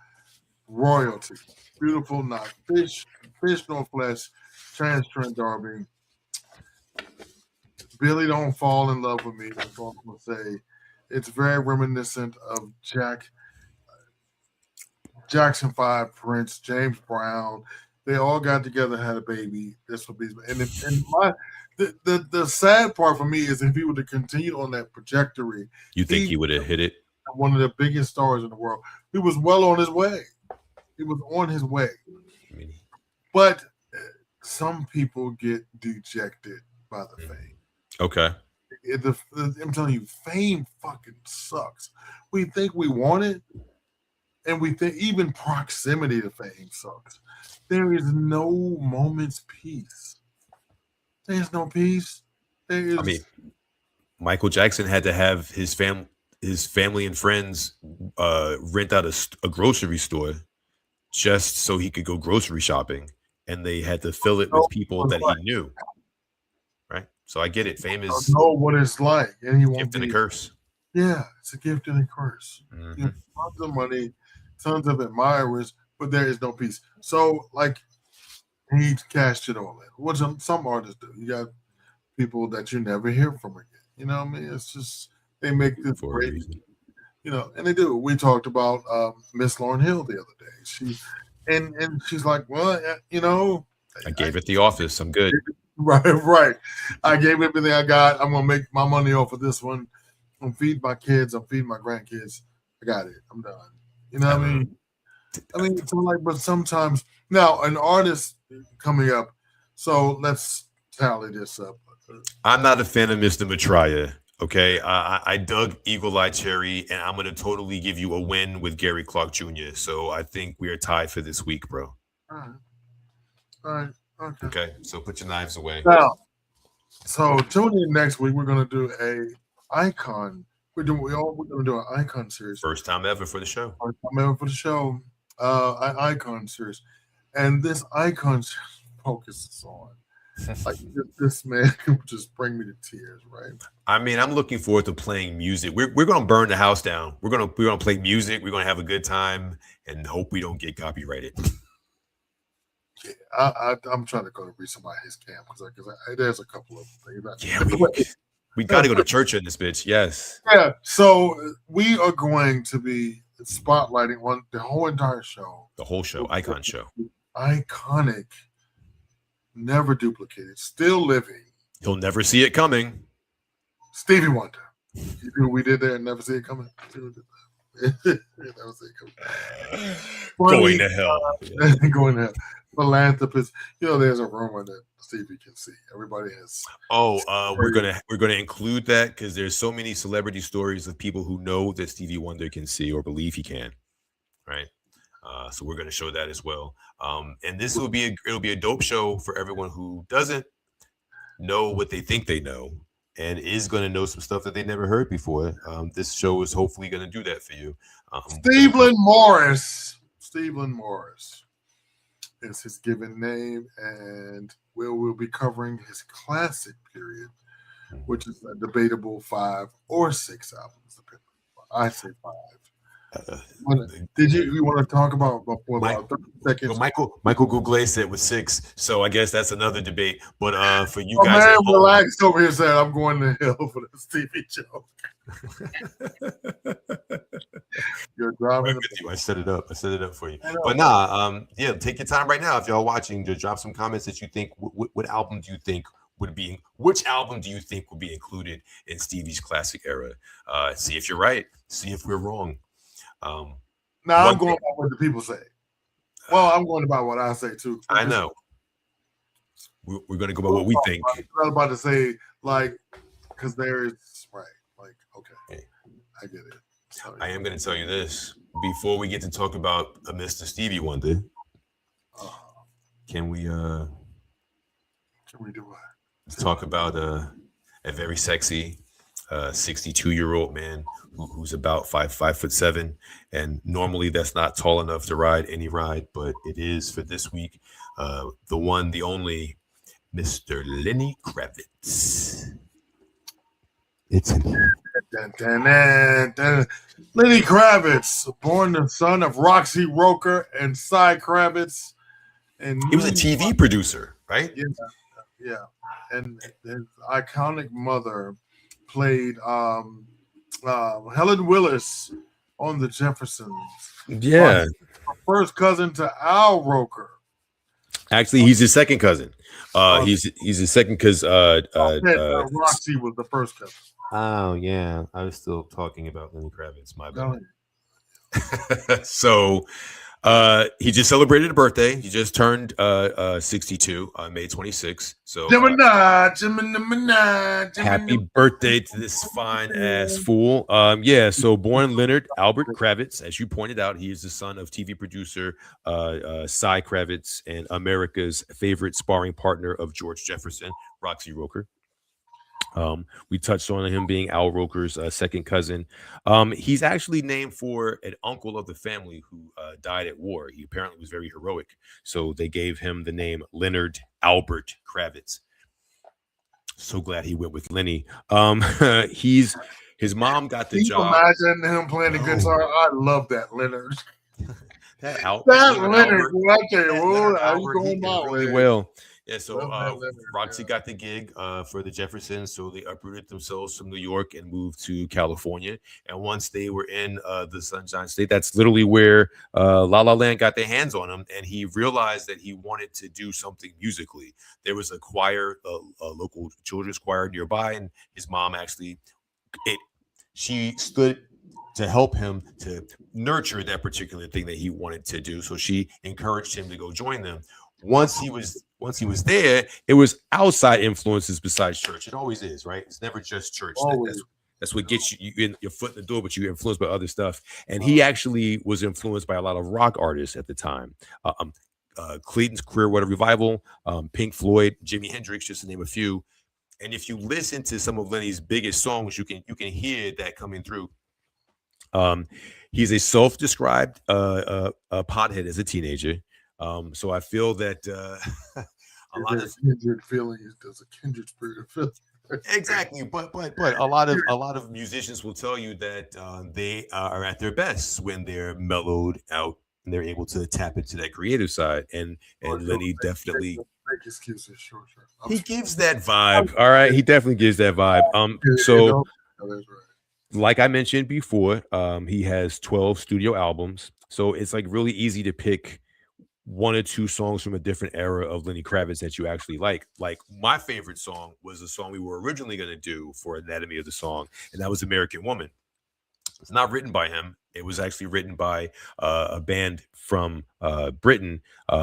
royalty. Beautiful, not fish nor flesh. Terrence Trent D'Arby. Billy Don't Fall in Love with Me. That's all I'm gonna say. It's very reminiscent of Jackson 5, Prince, James Brown. They all got together, had a baby. This would be the sad part for me is if he would have continued on that trajectory. You think he would have hit it? One of the biggest stars in the world. He was well on his way. He was on his way. But some people get dejected by the fame. Okay. I'm telling you, fame fucking sucks. We think we want it, and we think even proximity to fame sucks. There is no moment's peace. There's no peace. I mean, Michael Jackson had to have his family and friends rent out a grocery store just so he could go grocery shopping, and they had to fill it with people that he knew. Right, so I get it. Fame is know what it's like, and he won't gift and a curse. Yeah, it's a gift and a curse. You have tons of money, tons of admirers, but there is no peace. So, like, he cashed it all in. What some artists do. You got people that you never hear from again. You know what I mean? It's just they make this great. You know, and they do. We talked about Miss Lauryn Hill the other day. She's like, well, you know, I gave it the office. I'm good. Right. I gave everything I got. I'm gonna make my money off of this one. I'm feeding my kids. I'm feeding my grandkids. I got it. I'm done. You know what I mean? It's like, but sometimes now an artist coming up. So let's tally this up. I'm not a fan of Mr. Maitreya. Okay, I dug Eagle Eye Cherry, and I'm going to totally give you a win with Gary Clark Jr. So I think we are tied for this week, bro. All right. Okay. So put your knives away. Now, so tune in next week. We're going to do a icon. We're going to do an icon series. First time ever for the show. An icon series, and this icon series focuses on Like this man can just bring me to tears, right? I mean, I'm looking forward to playing music. We're gonna burn the house down. We're gonna play music. We're gonna have a good time and hope we don't get copyrighted. Yeah, I'm trying to go to read somebody his camp because there's a couple of things. Yeah, we got to go to church in this bitch. Yes. Yeah. So we are going to be spotlighting on the whole entire show. The whole show, icon show. Iconic, never duplicated, still living. You'll never see it coming. Stevie Wonder. You see what we did there and never see it coming? Never see it coming. Going to hell. Going to hell. Philanthropist. There's a rumor that Stevie can see. Everybody has. We're gonna include that because there's so many celebrity stories of people who know that Stevie Wonder can see or believe he can. Right. So we're gonna show that as well. And this will be a dope show for everyone who doesn't know what they think they know and is going to know some stuff that they never heard before. This show is hopefully going to do that for you. Stephen Morris is his given name, and we'll be covering his classic period, which is a debatable 5 or 6 albums. I say 5. Did you want to talk about 30 seconds? Michael Bublé said with 6, so I guess that's another debate. But for you guys, man, relax over here. Saying I'm going to hell for this TV show. You're driving. I set it up for you. But nah, take your time right now. If y'all watching, just drop some comments that you think. What album do you think would be? Which album do you think would be included in Stevie's classic era? See if you're right. See if we're wrong. Now I'm going by what the people say. Well, I'm going about what I say too. I know. We're going to go by what we think. I was about to say, because there's right. Okay, I get it. Sorry. I am going to tell you this before we get to talk about Mr. Stevie Wonder. Can we do what? Let's talk about a very sexy 62-year-old man who's about 5'7", and normally that's not tall enough to ride any ride, but it is for this week. The one, the only, Mr. Lenny Kravitz. It's Lenny Kravitz, born the son of Roxy Roker and Cy Kravitz, and he was a TV producer, right? Yeah. And his iconic mother played Helen Willis on The Jeffersons. Yeah. First cousin to Al Roker. Actually, he's his second cousin. He's his second because Roxy was the first cousin. Oh yeah, I was still talking about Lenny Kravitz. My bad. So he just celebrated a birthday. He just turned 62 on May 26th. So happy birthday to this fine ass fool. So born Leonard Albert Kravitz, as you pointed out, he is the son of TV producer Cy Kravitz and America's favorite sparring partner of George Jefferson, Roxy Roker. We touched on him being Al Roker's second cousin. He's actually named for an uncle of the family who died at war. He apparently was very heroic, so they gave him the name Leonard Albert Kravitz. So glad he went with Lenny. His mom got the job. Imagine him playing the guitar. I love that Leonard. That Leonard, really well. Yeah, so Roxy got the gig for the Jeffersons, so they uprooted themselves from New York and moved to California. And once they were in the Sunshine State, that's literally where La La Land got their hands on him, and he realized that he wanted to do something musically. There was a choir, a local children's choir nearby, and his mom she stood to help him to nurture that particular thing that he wanted to do. So she encouraged him to go join them. Once he was there, it was outside influences besides church. It always is, right? It's never just church. That's what gets you in your foot in the door, but you're influenced by other stuff. And he actually was influenced by a lot of rock artists at the time. Clayton's Clearwater Revival, Pink Floyd, Jimi Hendrix, just to name a few. And if you listen to some of Lenny's biggest songs, you can hear that coming through. He's a self-described pothead as a teenager. So I feel that a lot of kindred feelings. There's a kindred spirit of feeling. exactly, but a lot of musicians will tell you that they are at their best when they're mellowed out and they're able to tap into that creative side. And Lenny definitely Make excuses. Sure. he gives that vibe. All right, he definitely gives that vibe. So that's right. like I mentioned before, he has 12 studio albums, so it's like really easy to pick one or two songs from a different era of Lenny Kravitz that you actually like. Like my favorite song was the song we were originally going to do for Anatomy of the Song, and that was American Woman. It's not written by him. It was actually written by a band from Britain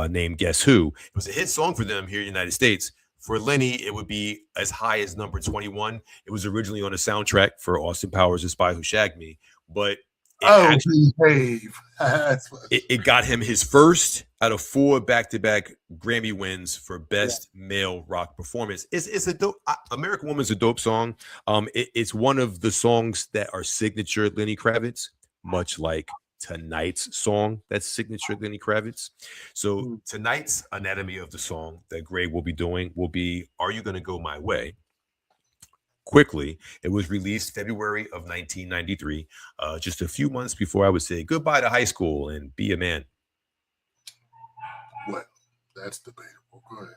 named Guess Who. It was a hit song for them here in the United States. For Lenny, it would be as high as number 21. It was originally on a soundtrack for Austin Powers' The Spy Who Shagged Me, but behave. It got him his first out of 4 back-to-back Grammy wins for best male rock performance. It's a dope. American Woman's a dope song. It's one of the songs that are signature Lenny Kravitz, much like tonight's song that's signature Lenny Kravitz. So tonight's Anatomy of the Song that Greg will be doing will be Are You Gonna Go My Way? Quickly, it was released February of 1993, just a few months before I would say goodbye to high school and be a man. Well, that's debatable. Go ahead.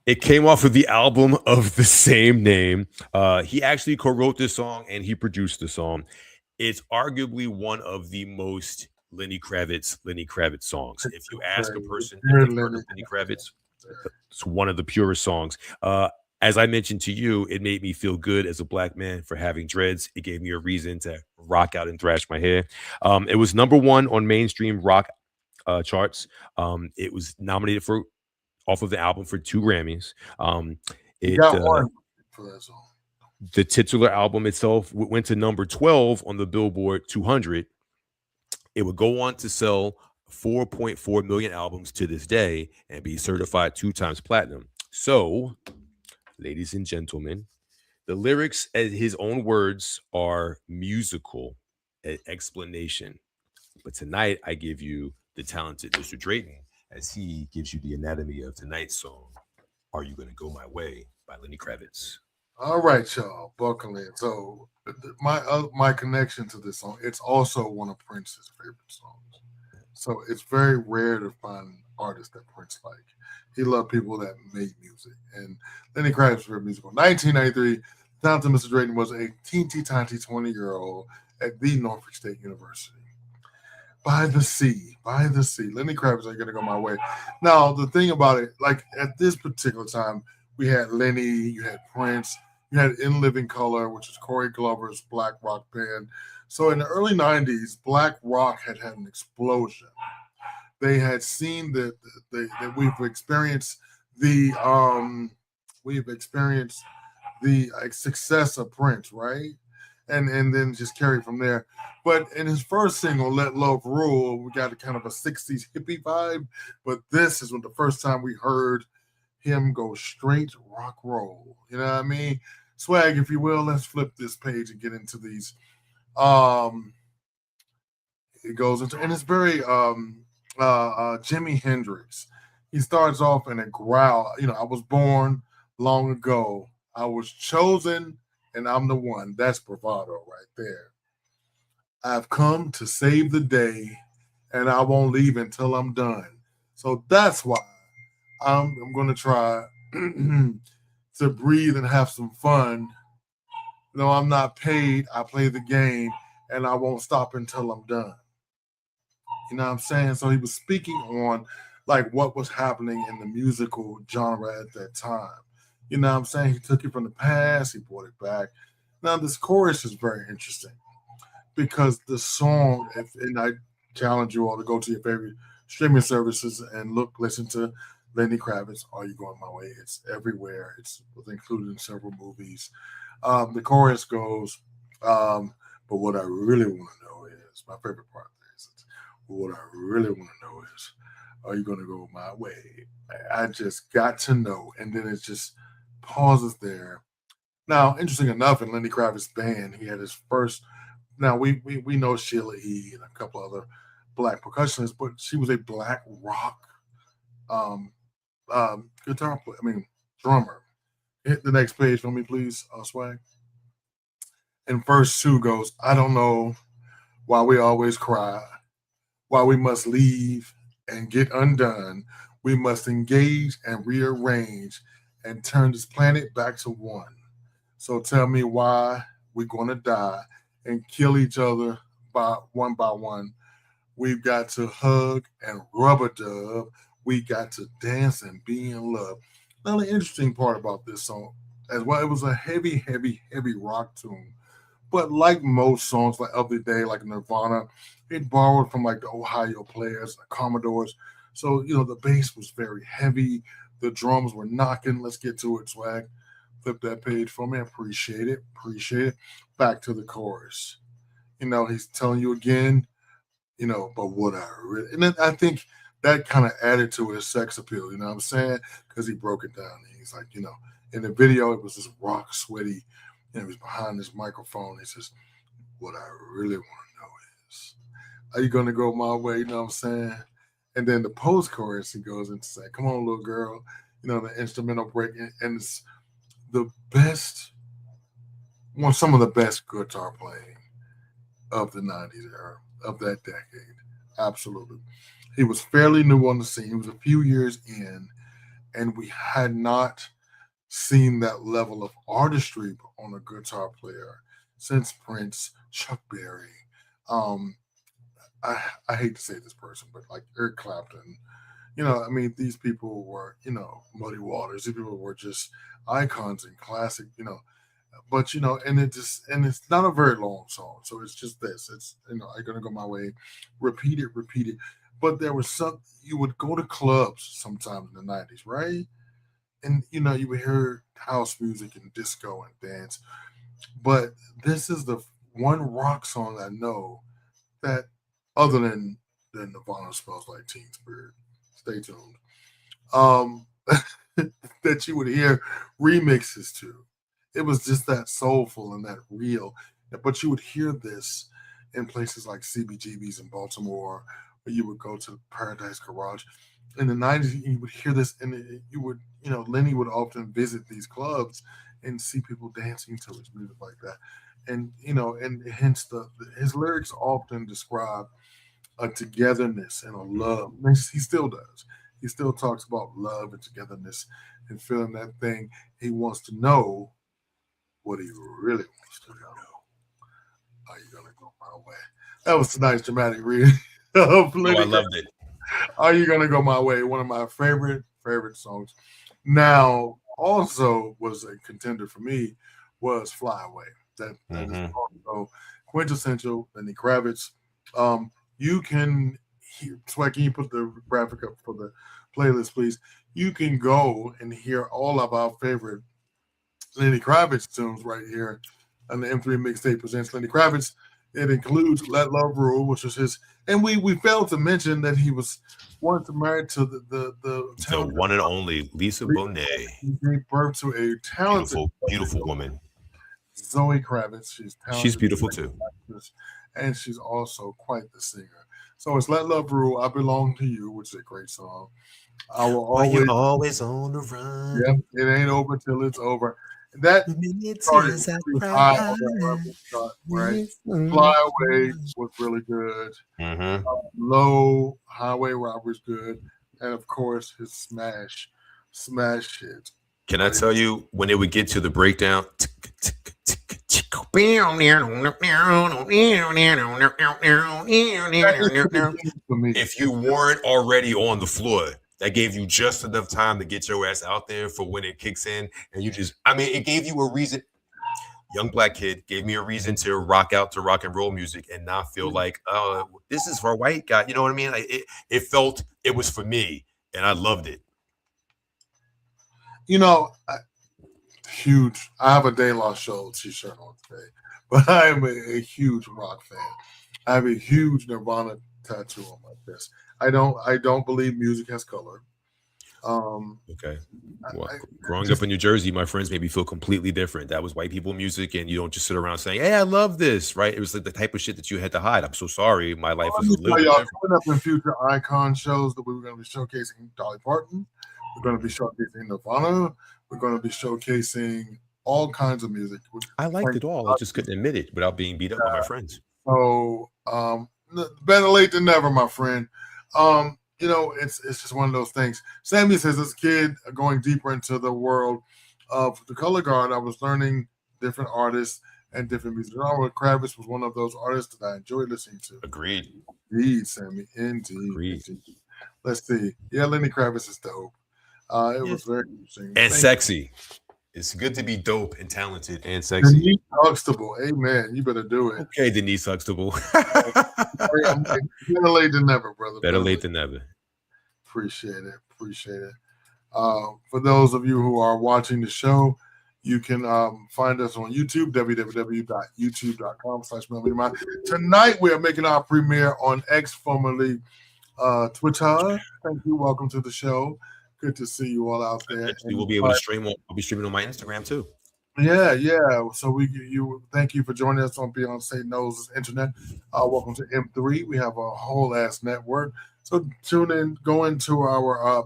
It came off of the album of the same name. He actually co-wrote this song and he produced the song. It's arguably one of the most Lenny Kravitz songs. If you ask a person if they've heard of Lenny Kravitz, it's one of the purest songs. As I mentioned to you, it made me feel good as a black man for having dreads. It gave me a reason to rock out and thrash my hair. It was number 1 on mainstream rock charts. It was nominated for off of the album for 2 Grammys. It got one for that song. The titular album itself went to number 12 on the Billboard 200. It would go on to sell 4.4 million albums to this day and be certified 2 times platinum. So, ladies and gentlemen, the lyrics, as his own words, are musical explanation. But tonight, I give you the talented Mr. Drayton as he gives you the anatomy of tonight's song, Are You Gonna Go My Way by Lenny Kravitz. All right, y'all, buckle in. So my connection to this song, it's also one of Prince's favorite songs. So it's very rare to find artists that Prince like. He loved people that made music. And Lenny Kravitz was very musical. 1993, talented Mr. Drayton was a teeny tiny 20-year-old at the Norfolk State University. By the sea. Lenny Kravitz ain't gonna go my way. Now, the thing about it, like at this particular time, we had Lenny, you had Prince, you had In Living Color, which is Corey Glover's black rock band. So in the early 90s, black rock had an explosion. They had seen that we've experienced the success of Prince, right? And then just carry from there. But in his first single, Let Love Rule, we got a kind of a 60s hippie vibe. But this is the first time we heard him go straight rock roll. You know what I mean? Swag, if you will. Let's flip this page and get into these. It goes into, and it's very Jimi Hendrix. He starts off in a growl. I was born long ago. I was chosen, and I'm the one. That's bravado right there. I've come to save the day, and I won't leave until I'm done. So that's why I'm going to try to breathe and have some fun. No, I'm not paid. I play the game, and I won't stop until I'm done. You know what I'm saying? So he was speaking on like what was happening in the musical genre at that time. You know what I'm saying? He took it from the past, he brought it back. Now this chorus is very interesting because the song, and I challenge you all to go to your favorite streaming services and listen to Lenny Kravitz, Are You Going My Way? It's everywhere. It was included in several movies. The chorus goes, but what I really want to know is, my favorite part is, what I really want to know is, are you going to go my way? I just got to know. And then it just pauses there. Now, interesting enough, in Lenny Kravitz's band, he had his first, now we know Sheila E. and a couple other black percussionists, but she was a black rock guitar player, drummer. Hit the next page for me, please, Swag. And verse 2 goes, I don't know why we always cry, why we must leave and get undone. We must engage and rearrange and turn this planet back to one. So tell me why we're going to die and kill each other by one. We've got to hug and rubber dub. We got to dance and be in love. Now, the interesting part about this song as well, it was a heavy rock tune. But like most songs like of the day, like Nirvana, it borrowed from like the Ohio Players, the Commodores. So, the bass was very heavy. The drums were knocking. Let's get to it, Swag. Flip that page for me. Appreciate it. Back to the chorus. He's telling you again, but what I really, and then I think that kind of added to his sex appeal, you know what I'm saying? Because he broke it down. He's like, in the video, it was this rock sweaty, he was behind this microphone. He says, what I really want to know is, are you going to go my way? You know what I'm saying? And then the post chorus, he goes into say, come on, little girl, the instrumental break. And it's the best, some of the best guitar playing of the 90s era, of that decade. Absolutely. He was fairly new on the scene. He was a few years in, and we had not seen that level of artistry on a guitar player since Prince, Chuck Berry. I hate to say this person, but like Eric Clapton, these people were, Muddy Waters. These people were just icons and classic, but and it's not a very long song, so it's just this. It's I'm gonna go my way, repeat it. But there was you would go to clubs sometimes in the 90s, right? And you would hear house music and disco and dance. But this is the one rock song I know that, other than Nirvana Smells Like Teen Spirit, stay tuned, that you would hear remixes to. It was just that soulful and that real. But you would hear this in places like CBGB's in Baltimore, or you would go to Paradise Garage. In the 90s, you would hear this, and you would, Lenny would often visit these clubs and see people dancing to his music like that. And, and hence his lyrics often describe a togetherness and a love. He still does. He still talks about love and togetherness and feeling that thing. He wants to know what he really wants to know. Are you gonna go my way? That was tonight's dramatic reading. I loved it. Are you gonna go my way? One of my favorite songs. Now, also was a contender for me was "Fly Away." That is also quintessential. Lenny Kravitz. You can hear. Swag, can you put the graphic up for the playlist, please? You can go and hear all of our favorite Lenny Kravitz tunes right here on the M3 Mixtape Presents Lenny Kravitz. It includes Let Love Rule, which was his, and we failed to mention that he was once married to the one and only Lisa Bonet. He gave birth to a talented, beautiful woman, Zoe Kravitz. She's talented. She's beautiful too, and she's also quite the singer. So it's Let Love Rule, I Belong to You, which is a great song. I will always on the run. Yep, it ain't over till it's over. That started high on that level, right? Fly Away was really good. Low Highway Robber's good, and of course his smash hit. Can I tell you when it would get to the breakdown? If you weren't already on the floor, that gave you just enough time to get your ass out there for when it kicks in. And you just, it gave you a reason. Young black kid gave me a reason to rock out to rock and roll music and not feel like, oh, this is for a white guy. You know what I mean? Like it felt it was for me, and I loved it. Huge. I have a De La Soul t-shirt on today, but I am a huge rock fan. I have a huge Nirvana tattoo on my chest. I don't believe music has color. Okay. Well, growing up in New Jersey, my friends made me feel completely different. That was white people music, and you don't just sit around saying, "Hey, I love this," right? It was like the type of shit that you had to hide. I'm so sorry. My life is a little different. Coming up in future icon shows that we were going to be showcasing Dolly Parton. We're going to be showcasing Nirvana. We're going to be showcasing all kinds of music. I liked it all. I just couldn't admit it without being beat up by my friends. So better late than never, my friend. It's just one of those things. Sammy says, as a kid going deeper into the world of the color guard, I was learning different artists and different music. Kravitz was one of those artists that I enjoyed listening to. Agreed. Indeed, Sammy. Indeed. Let's see. Yeah, Lenny Kravitz is dope. It was very interesting. And sexy. It's good to be dope and talented and sexy. Denise Huxtable. Amen. You better do it. Okay, Denise Huxtable. Better late than never, brother. Better late than never. Appreciate it. For those of you who are watching the show, you can find us on YouTube, www.youtube.com/melody. Tonight, we are making our premiere on X, formerly Twitter. Thank you. Welcome to the show. Good to see you all out there. We will be able to stream. I'll be streaming on my Instagram too. Yeah. So thank you for joining us on Beyonce Knows Internet. Welcome to M3. We have a whole ass network. So tune in, go into our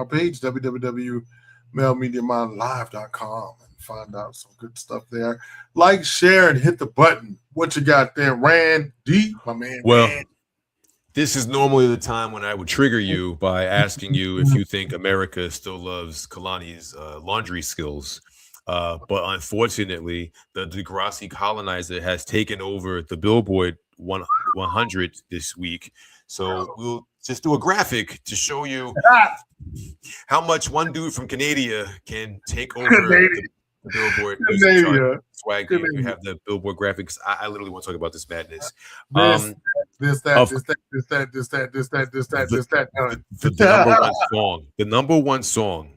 page, www.mailmediamindlive.com, and find out some good stuff there. Like, share, and hit the button. What you got there, Randy, my man? Well, Randy. This is normally the time when I would trigger you by asking you if you think America still loves Kalani's laundry skills. But unfortunately, the Degrassi colonizer has taken over the Billboard 100 this week. So we'll just do a graphic to show you how much one dude from Canada can take over the Billboard swag. You have the Billboard graphics. I literally want to talk about this madness. The number one song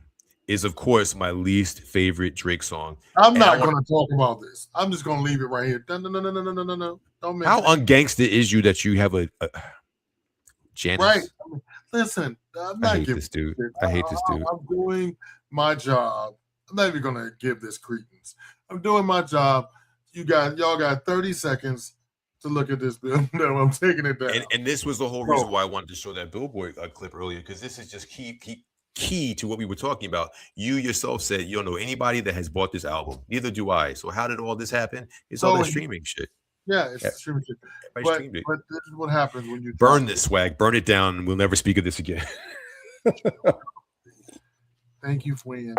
is, of course, my least favorite Drake song. I'm not going to talk about this. I'm just going to leave it right here. No. Don't How ungangster is you that you have a Janice? Right. Listen, I'm not giving this dude. I hate this dude. I'm doing my job. I'm not even going to give this credence. I'm doing my job. Y'all got 30 seconds to look at this bill. No, I'm taking it down. And this was the whole reason why I wanted to show that Billboard clip earlier, because this is just key to what we were talking about. You yourself said you don't know anybody that has bought this album. Neither do I. So how did all this happen? It's all that streaming shit. Yeah, it's streaming shit. But this is what happens when you burn this swag, burn it down, and we'll never speak of this again. Thank you, Fwin.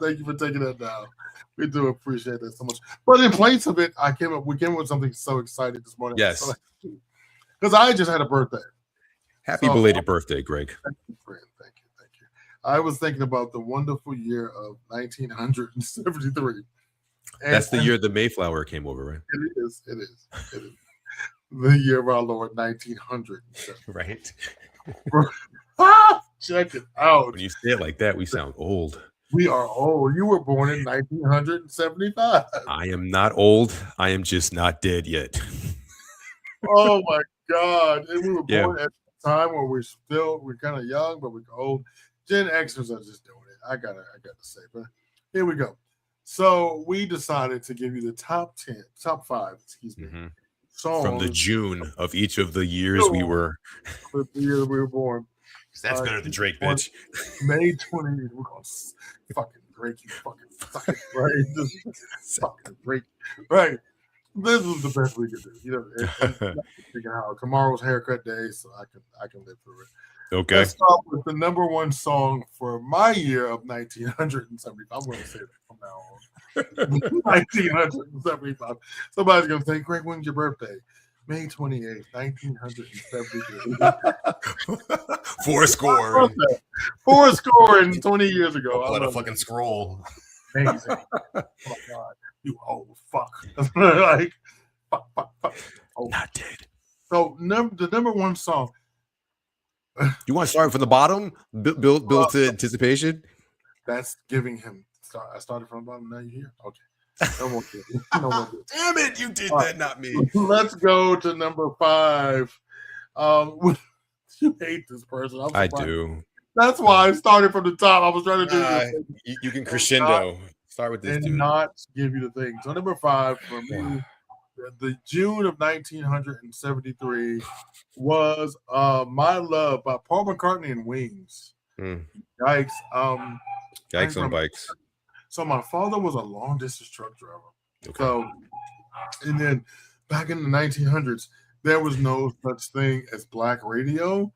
Thank you for taking that down. We do appreciate that so much. But in place of it, we came up with something so excited this morning. Yes. Because I just had a birthday. Happy belated birthday, Greg. Thank you, friend. Thank you. I was thinking about the wonderful year of 1973. That's the year the Mayflower came over, right? It is. The year of our Lord, 1900. Right. Check it out. When you say it like that, we sound old. We are old. You were born in 1975. I am not old. I am just not dead yet. Oh my God. And we were born at a time where we're kind of young, but we're old. Gen Xers are just doing it. I gotta say, but here we go. So we decided to give you the top 5, songs from the June of each of the years we were. The year we were born. That's better than Drake, bitch. May 20th. We're gonna fucking Drake, you fucking sucker, right? Fucking Drake, right? This was the best we could do. Figure out tomorrow's haircut day, so I can live through it. Okay. Let's start with the number one song for my year of 1975. I'm going to say that from now on. 1975. Somebody's going to say, Greg, when's your birthday? May 28th, 1973. Four score and 20 years ago. What a fucking scroll. Amazing. Oh my God. You old fuck. Like, fuck. Oh. Not dead. So the number one song. You want to start from the bottom? Build to anticipation? That's giving him. I started from the bottom. Now you're here? Okay. No more Damn it, you did that, not me. Let's go to number 5. You hate this person. I do. That's why I started from the top. I was trying to do you can crescendo. Start with this, dude. Not give you the thing. So number 5 for me, the June of 1973 was "My Love" by Paul McCartney and Wings. Yikes. Yikes on bikes. So my father was a long distance truck driver. Okay. So, and then back in the 1900s, there was no such thing as black radio.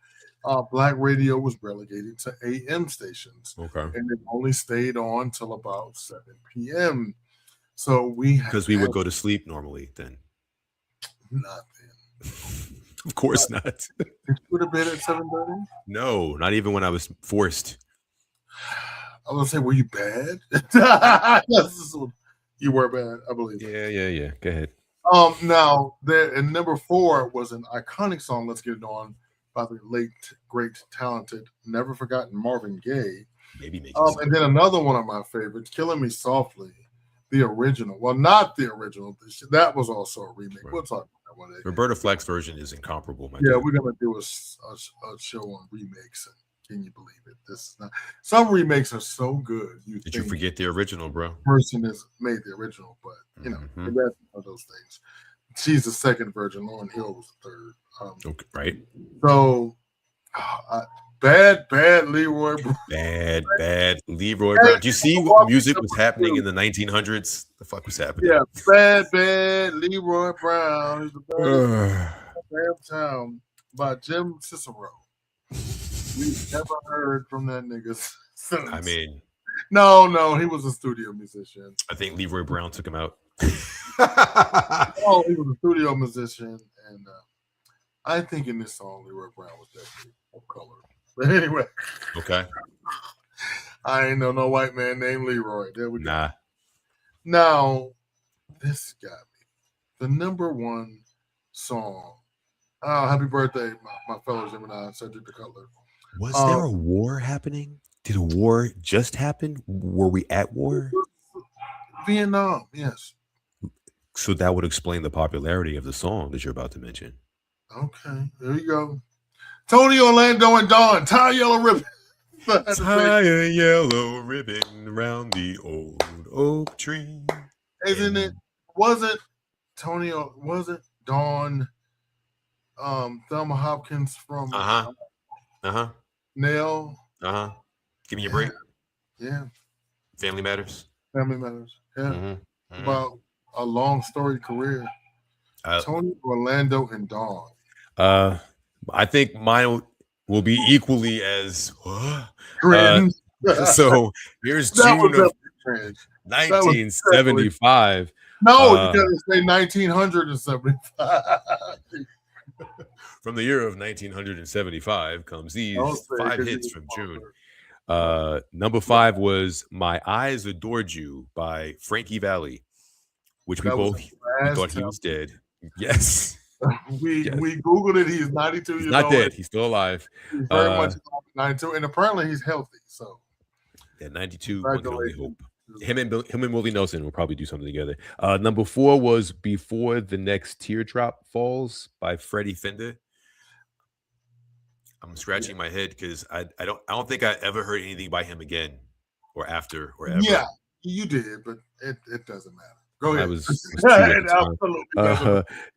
Black radio was relegated to AM stations. Okay. And it only stayed on till about 7 p.m. So because we would go to sleep normally then. Nothing. Of course not. Did you go to bed at 7:30? No, not even when I was forced. I was gonna say, were you bad? You were bad, I believe. Yeah. Go ahead. Now there and number 4 was an iconic song. Let's Get It On by the late, great, talented, never forgotten Marvin Gaye. Maybe make and then another one of my favorites, "Killing Me Softly," the original. Well, not the original. That was also a remake. Right. We'll talk about that one day. Roberta Flack's version is incomparable. We're gonna do a show on remakes. Can you believe it? This is not. Some remakes are so good. Did you forget the original, bro? Person has made the original, but you know, the rest of those things. She's the second version. Lauryn Hill was the third. Okay, right. So, bad Leroy. Bad Leroy Brown. Do you see what music was happening in the 1900s? The fuck was happening? Yeah, bad Leroy Brown is the best damn town by Jim Cicero. We've never heard from that nigga since. I mean, no, he was a studio musician. I think Leroy Brown took him out. He was a studio musician, and I think in this song, Leroy Brown was definitely of color. But anyway, okay. I ain't know no white man named Leroy. There we go. Nah. Now, this got me. The number 1 song. Oh, happy birthday, my fellow Gemini, Cedric the Cutler. Was there a war happening? Did a war just happen? Were we at war? Vietnam, yes. So that would explain the popularity of the song that you're about to mention. Okay, there you go. Tony Orlando and Dawn, tie a yellow ribbon. Tie a yellow ribbon around the old oak tree. Isn't it? Wasn't Dawn Thelma Hopkins from Nell? Give me a break. Yeah. Family Matters. Yeah. About a long storied career. Tony Orlando and Dawn. I think mine will be equally as so here's June of 1975. No, you gotta say 1975. From the year of 1975 comes these 5 hits from June. Number 5 was "My Eyes Adored You" by Frankie Valli, which we both thought he was dead. Yes. We Googled it. He's 92 years old. Not dead. He's still alive. He's very much 92, and apparently he's healthy. So, 92. One can only hope. Him and Willie Nelson will probably do something together. Number 4 was "Before the Next Teardrop Falls" by Freddie Fender. I'm scratching my head because I don't think I ever heard anything by him again, or after, or ever. Yeah, you did, but it doesn't matter. Go ahead. I was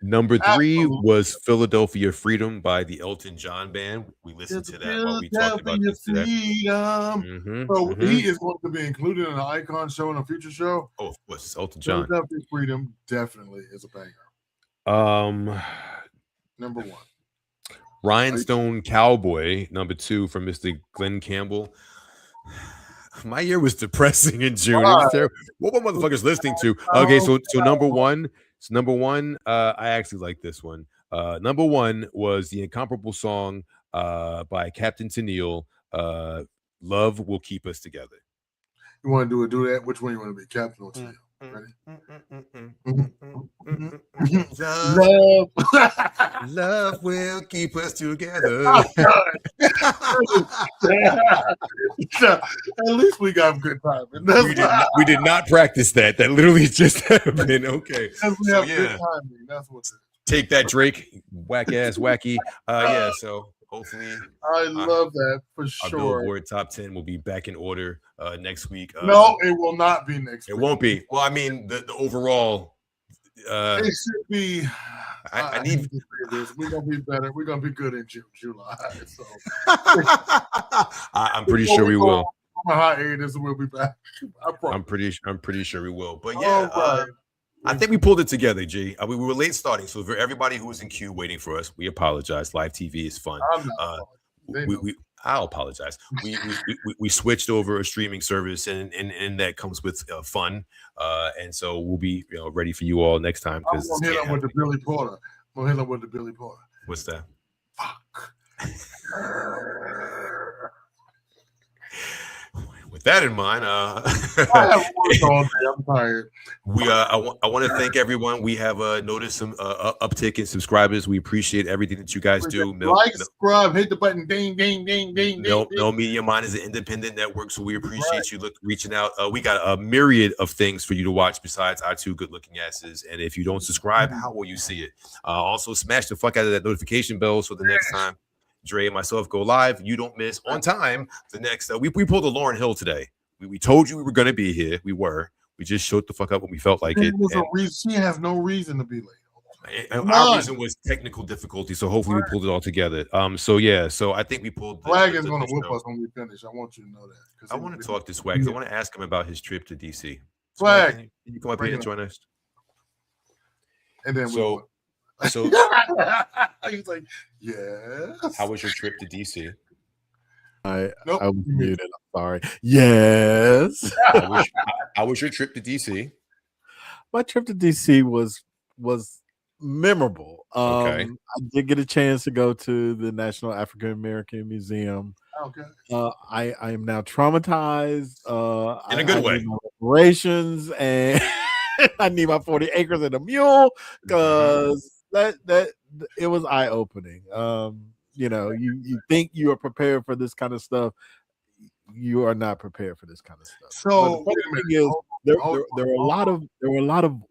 number 3 was "Philadelphia Freedom" by the Elton John Band. We listened to that while we talked about this today. So he is going to be included in an Icon show and a future show. Oh, of course, Elton John. Philadelphia Freedom definitely is a banger. Number 1. Rhinestone Cowboy, number 2 from Mr. Glenn Campbell. My year was depressing in June. What were motherfuckers listening to? Okay, so number one, I actually like this one. Number 1 was the incomparable song by Captain Tennille, "Love Will Keep Us Together." You want to do that? Which one you want to be, Captain or Tennille? Ready? Love will keep us together. At least we got good time. We did not practice that. That literally just happened. Okay. We have good timing. That's what's it. Take that, Drake. Whack ass wacky. So hopefully I love that for sure. Our Billboard Top 10 will be back in order next week. No, it will not be next week. It won't be. Well, I mean the overall it should be I need. to say this. We're gonna be better. We're gonna be good in July. So I'm pretty sure we will. On a hiatus, we'll be back. I'm pretty sure we will. But All yeah, right. I think we pulled it together, G. We were late starting, so for everybody who was in queue waiting for us, we apologize. Live TV is fun. I'm not I'll apologize. We switched over a streaming service, and that comes with fun. And so we'll be ready for you all next time. I'm gonna hit up with the Billy Porter. What's that? Fuck. With that in mind, I have worked all day. I'm tired. I want to thank everyone. We have noticed some uptick in subscribers. We appreciate everything that you guys do. Subscribe, hit the button, ding, ding, ding, ding. No Media Mind is an independent network, so we appreciate you reaching out. We got a myriad of things for you to watch besides our two good-looking asses. And if you don't subscribe, how will you see it? Also, smash the fuck out of that notification bell so the next time Dre and myself go live, you don't miss on time the next. We pulled a Lauryn Hill today. We told you we were going to be here. We were. We just showed the fuck up when we felt like it. She has no reason to be late. Our reason was technical difficulty, so hopefully we pulled it all together. So I think we pulled. Swag is going to whip us when we finish. I want you to know that. I want to talk to Swag. I want to ask him about his trip to DC. Swag, can you come up here and join us? And then so he's like, yes. How was your trip to DC? I was muted. I'm sorry. Yes. How was your trip to DC? My trip to DC was memorable. Okay. I did get a chance to go to the National African American Museum. Okay. I am now traumatized. In a good way. Reparations, and I need my 40 acres and a mule because that it was eye opening. You think you are prepared for this kind of stuff. You are not prepared for this kind of stuff. So but the thing is, there were a lot of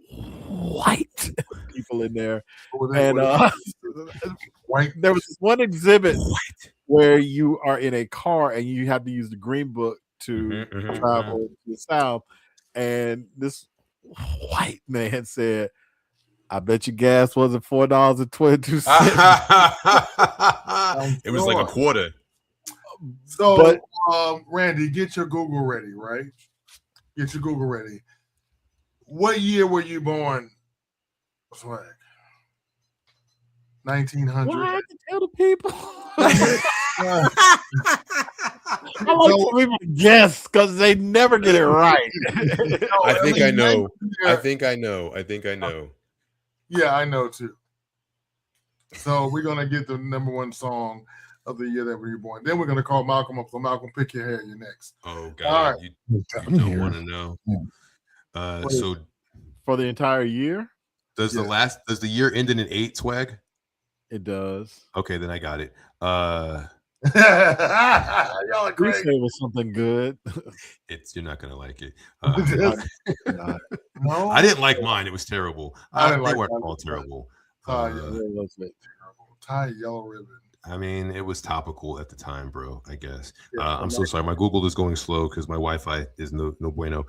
white people in there, and there was this one exhibit where you are in a car and you have to use the green book to travel to the south, and this white man said, I bet you gas wasn't $4.22. It was like a quarter. So, Randy, get your Google ready, right? Get your Google ready. What year were you born? Swag. 1900. Why I have to tell the people? I like for people to guess because they never get it right. I think I know. Yeah, I know too. So we're gonna get the number one song of the year that we were born. Then we're gonna call Malcolm up. So Malcolm, pick your hair. You're next. Oh God, right. you don't want to know. So for the entire year, does the year end in an 8, Swag? It does. Okay, then I got it. Y'all are great. It was something good. You're not gonna like it. No, I didn't like mine. It was terrible. I didn't they like weren't all terrible. Tie yellow ribbon. I mean, it was topical at the time, bro. I guess. I'm so sorry. My Google is going slow because my Wi-Fi is no bueno.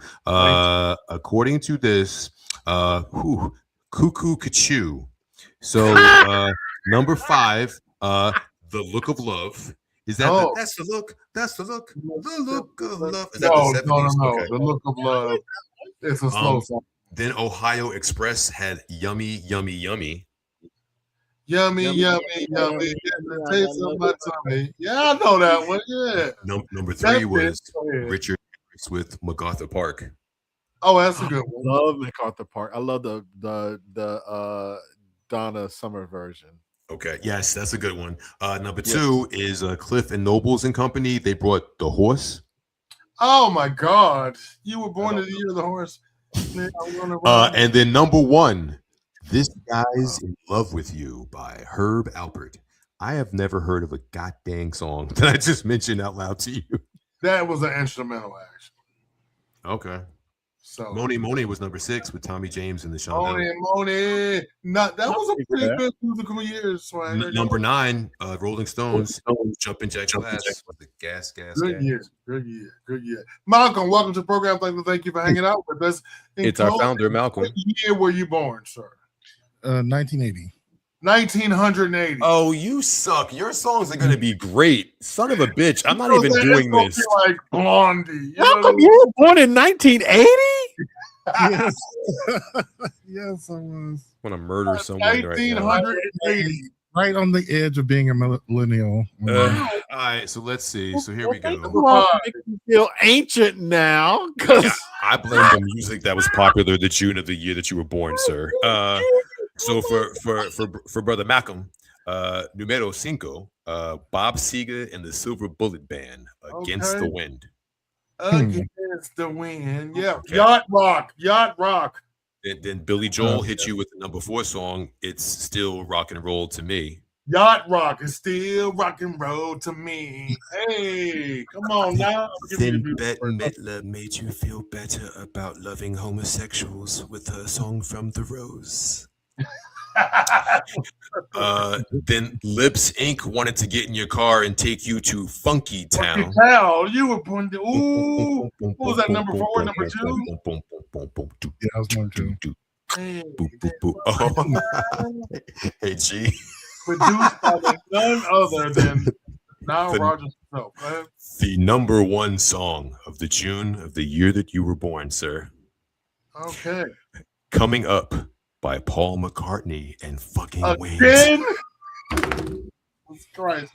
According to this, cuckoo cachoo. So number 5, The Look of Love. Is that that's the look? That's the look. The look of love. Is that the 70s? No. Okay. The Look of Love. It's a slow song. Then Ohio Express had Yummy, Yummy, Yummy. Yummy, yummy, yummy. Taste of my tummy. Yeah, I know that one. Yeah. Number 3 was Richard with MacArthur Park. Oh, that's a good one. I love MacArthur Park. I love the Donna Summer version. Okay, yes, that's a good one. Number 2 is Cliff and Nobles and Company. They brought The Horse. Oh my God, you were born in the year of the horse. And then number 1, This Guy's in Love with You by Herb Alpert. I have never heard of a goddamn song that I just mentioned out loud to you. That was an instrumental, actually. Okay. So Moni was number 6 with Tommy James and the Shondells. Moni. That was a pretty good musical year. Number 9, Rolling Stones, Jumpin' Jack Glass with the gas. Good year. Malcolm, welcome to the program. Thank you for hanging out with us. It's our founder, Malcolm. What year were you born, sir? 1980. 1980. Oh, you suck. Your songs are gonna be great. Son of a bitch. I'm not even doing this. Like Blondie. Malcolm, you were born in 1980? Yes. Yes, I was. I want to murder someone right now. 1980. Right on the edge of being a millennial. All right, so let's see. So here we go. Makes me feel ancient now because I blame the music that was popular the June of the year that you were born, sir. So for brother Malcolm, numero cinco, Bob Seger and the Silver Bullet Band, Against the Wind. Against the Wind. Yeah. Okay. Yacht Rock. And then Billy Joel hit you with the number 4 song, It's Still Rock and Roll to Me. Yacht Rock is still rock and roll to me. Hey, come on now. Then Bette Midler made you feel better about loving homosexuals with her song From the Rose. Then Lips Inc. wanted to get in your car and take you to Funky Town. You were born to, ooh. What was that, number 4, number 2? Yeah, that was number 2. Hey, Hey, G. produced by none other than Nile Rodgers himself. Right? The number 1 song of the June of the year that you were born, sir. Okay. Coming Up by Paul McCartney and fucking Wings. Again? Jesus Christ.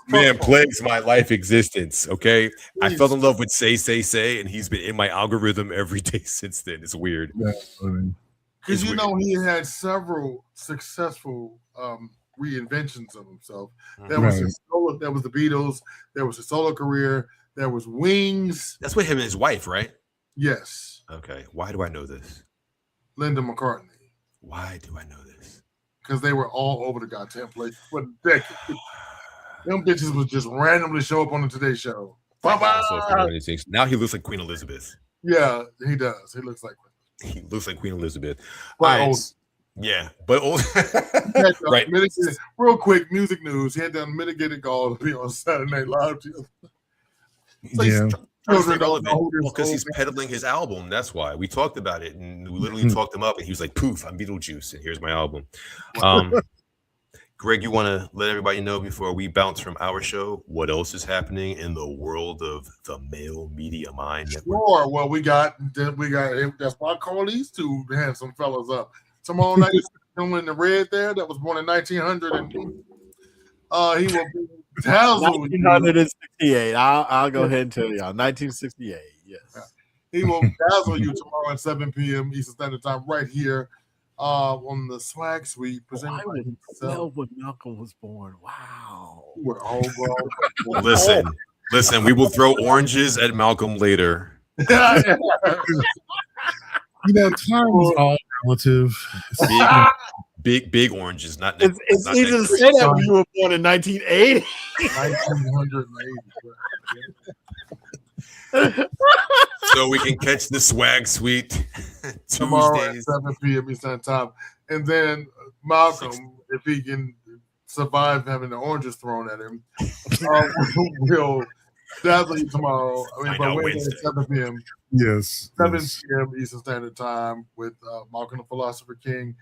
Man plagues my life existence, okay? I fell in love with Say, and he's been in my algorithm every day since then. It's weird. Because you know he had several successful reinventions of himself. There was his solo, there was the Beatles, there was his solo career, there was Wings. That's with him and his wife, right? Yes. Okay. Why do I know this? Linda McCartney. Why do I know this? Because they were all over the goddamn place for decades. Them bitches would just randomly show up on the Today Show. Bye-bye. Now he looks like Queen Elizabeth. Yeah, he does. He looks like Queen Elizabeth. But old. Yeah, but old. Right. Real quick, music news. He had done mitigated goal to be on Saturday Night Live. Because he's peddling his album. That's why we talked about it, and we literally talked him up, and he was like, "Poof, I'm Beetlejuice, and here's my album." Greg, you want to let everybody know before we bounce from our show what else is happening in the world of the Male Media Mind Network? Sure. Well, we got. That's why I call these two handsome fellas up. Tomorrow night, someone in the red there that was born in 1900, and he will be. 1968. I'll go ahead and tell y'all. 1968. Yes. He will dazzle you tomorrow at 7 p.m. Eastern Standard Time, right here on the Swag Suite. Presented by himself. When Malcolm was born. Wow. We're all grown. Listen. We will throw oranges at Malcolm later. Time is all relative. Big oranges, not. It's not easy to say that when you were born in 1980. 1980. So we can catch the Swag Suite tomorrow Tuesdays. at 7 p.m. Eastern Time, and then Malcolm, if he can survive having the oranges thrown at him, will dazzle you tomorrow. Wednesday at 7 p.m. Yes. 7 p.m. Eastern Standard Time with Malcolm the Philosopher King.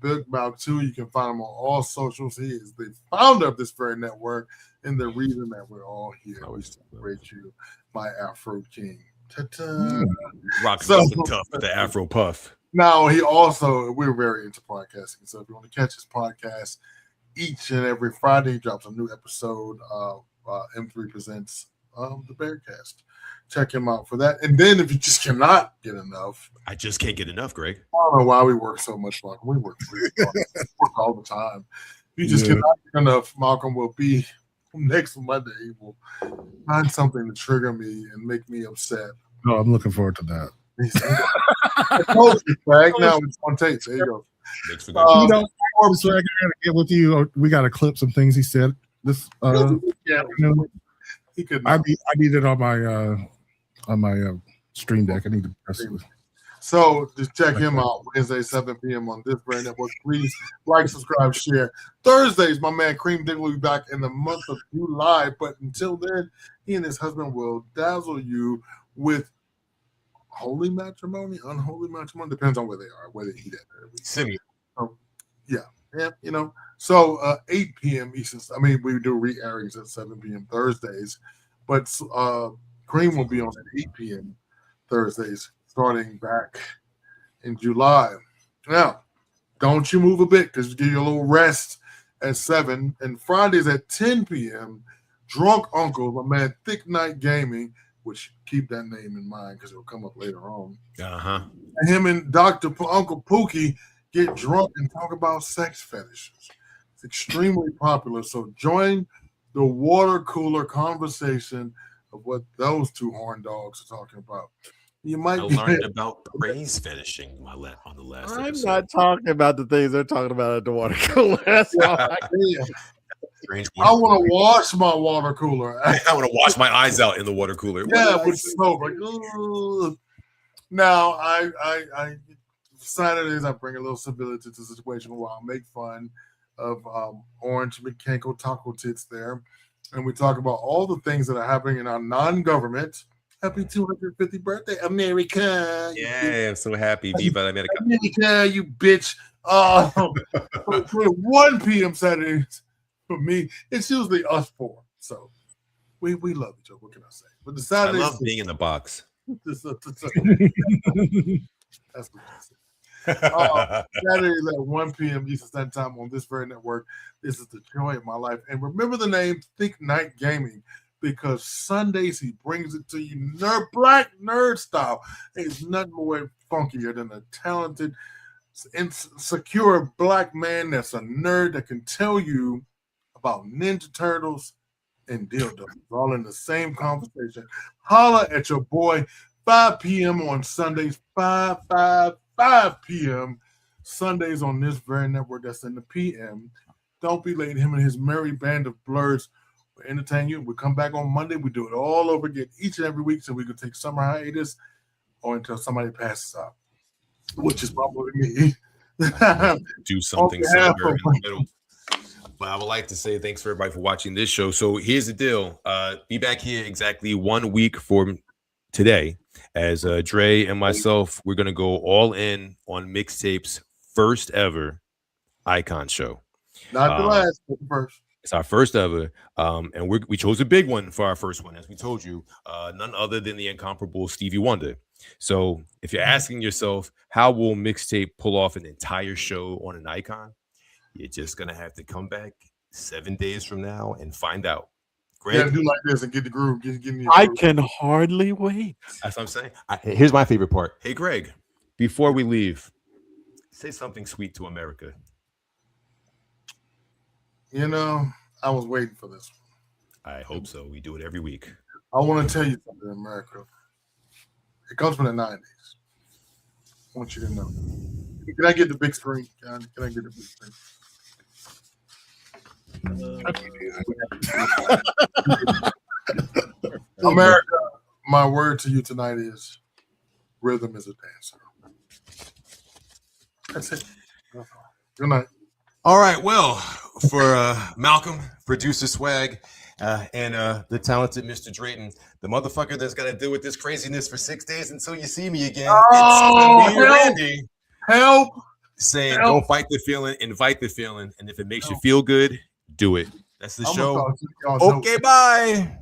Big Malk 2, you can find him on all socials. He is the founder of this very network and the reason that we're all here. We celebrate you, my Afro King. Rocking tough with the Afro Puff. Now, we're very into podcasting. So if you want to catch his podcast, each and every Friday he drops a new episode of M3 Presents the Bearcast. Check him out for that. And then if you just cannot get enough. I just can't get enough, Greg. I don't know why we work so much, Malcolm. We work all the time. If you just cannot get enough, Malcolm will be next Monday. He will find something to trigger me and make me upset. Oh, I'm looking forward to that. Now it's on tape. There you go. So I gotta get with you. We got to clip some things he said this afternoon. He could. I need it on my stream deck. I need to press it. So just check him out Wednesday, 7 p.m. on this brand network. Please like, subscribe, share. Thursdays, my man Cream Diggle will be back in the month of July. But until then, he and his husband will dazzle you with holy matrimony, unholy matrimony. Depends on where they are, where they eat at. Yeah, you know. So 8 p.m. Eastern. I mean, we do re-airings at 7 p.m. Thursdays, but Cream will be on at 8 p.m. Thursdays, starting back in July. Now, don't you move a bit, because give you a little rest at 7, and Fridays at 10 p.m. Drunk Uncle, my man Thick Night Gaming, which keep that name in mind because it'll come up later on. And him and Uncle Pookie get drunk and talk about sex fetishes. It's extremely popular. So join the water cooler conversation of what those two horn dogs are talking about. You might learned about praise fetishing on the last I'm episode. not talking about the things they're talking about at the water cooler. That's all I I want to wash my water cooler. I want to wash my eyes out in the water cooler. Yeah, with smoke. Like, ugh. Now, I Saturdays I bring a little civility to the situation where I'll make fun of Orange McCankle Taco Tits there, and we talk about all the things that are happening in our non-government. Happy 250th birthday, America! Yeah, I'm so happy. Viva America! America, you bitch! 1 p.m. Saturdays for me, it's usually us four. So we love each other. What can I say? But the Saturdays, I love being in the box. That's what I said. Saturdays at 1 p.m. Eastern Standard Time on this very network. This is the joy of my life. And remember the name Thick Night Gaming, because Sundays he brings it to you black nerd style. There's nothing more funkier than a talented, insecure black man that's a nerd that can tell you about Ninja Turtles and dildos, all in the same conversation. Holla at your boy, 5 p.m. on Sundays, 5 p.m. Sundays on this very network that's in the p.m. Don't be late. Him and his merry band of blurs will entertain you. We come back on Monday. We do it all over again each and every week, so we can take summer hiatus or until somebody passes out, which is probably me. Do something somewhere in the middle. But I would like to say thanks for everybody for watching this show. So here's the deal. Be back here exactly 1 week from today, as Dre and myself, we're going to go all in on Mixtape's first ever Icon show. Not the last, but the first. It's our first ever. And we chose a big one for our first one, as we told you. None other than the incomparable Stevie Wonder. So if you're asking yourself, how will Mixtape pull off an entire show on an Icon? You're just going to have to come back 7 days from now and find out. Greg, yeah, do like this and get the groove. Get me I can hardly wait. That's what I'm saying. Here's my favorite part. Hey, Greg, before we leave, say something sweet to America. You know, I was waiting for this one. I hope so. We do it every week. I want to tell you something, America. It comes from the 90s. I want you to know. Can I get the big screen? Can I get the big screen? America, my word to you tonight is rhythm is a dancer. That's it. Good night. All right. Well, for Malcolm, producer Swag, and the talented Mr. Drayton, the motherfucker that's got to deal with this craziness for 6 days until you see me again. It's me, Randy. Help! Saying, don't fight the feeling, invite the feeling, and if it makes you feel good, do it. That's the show. Okay, bye.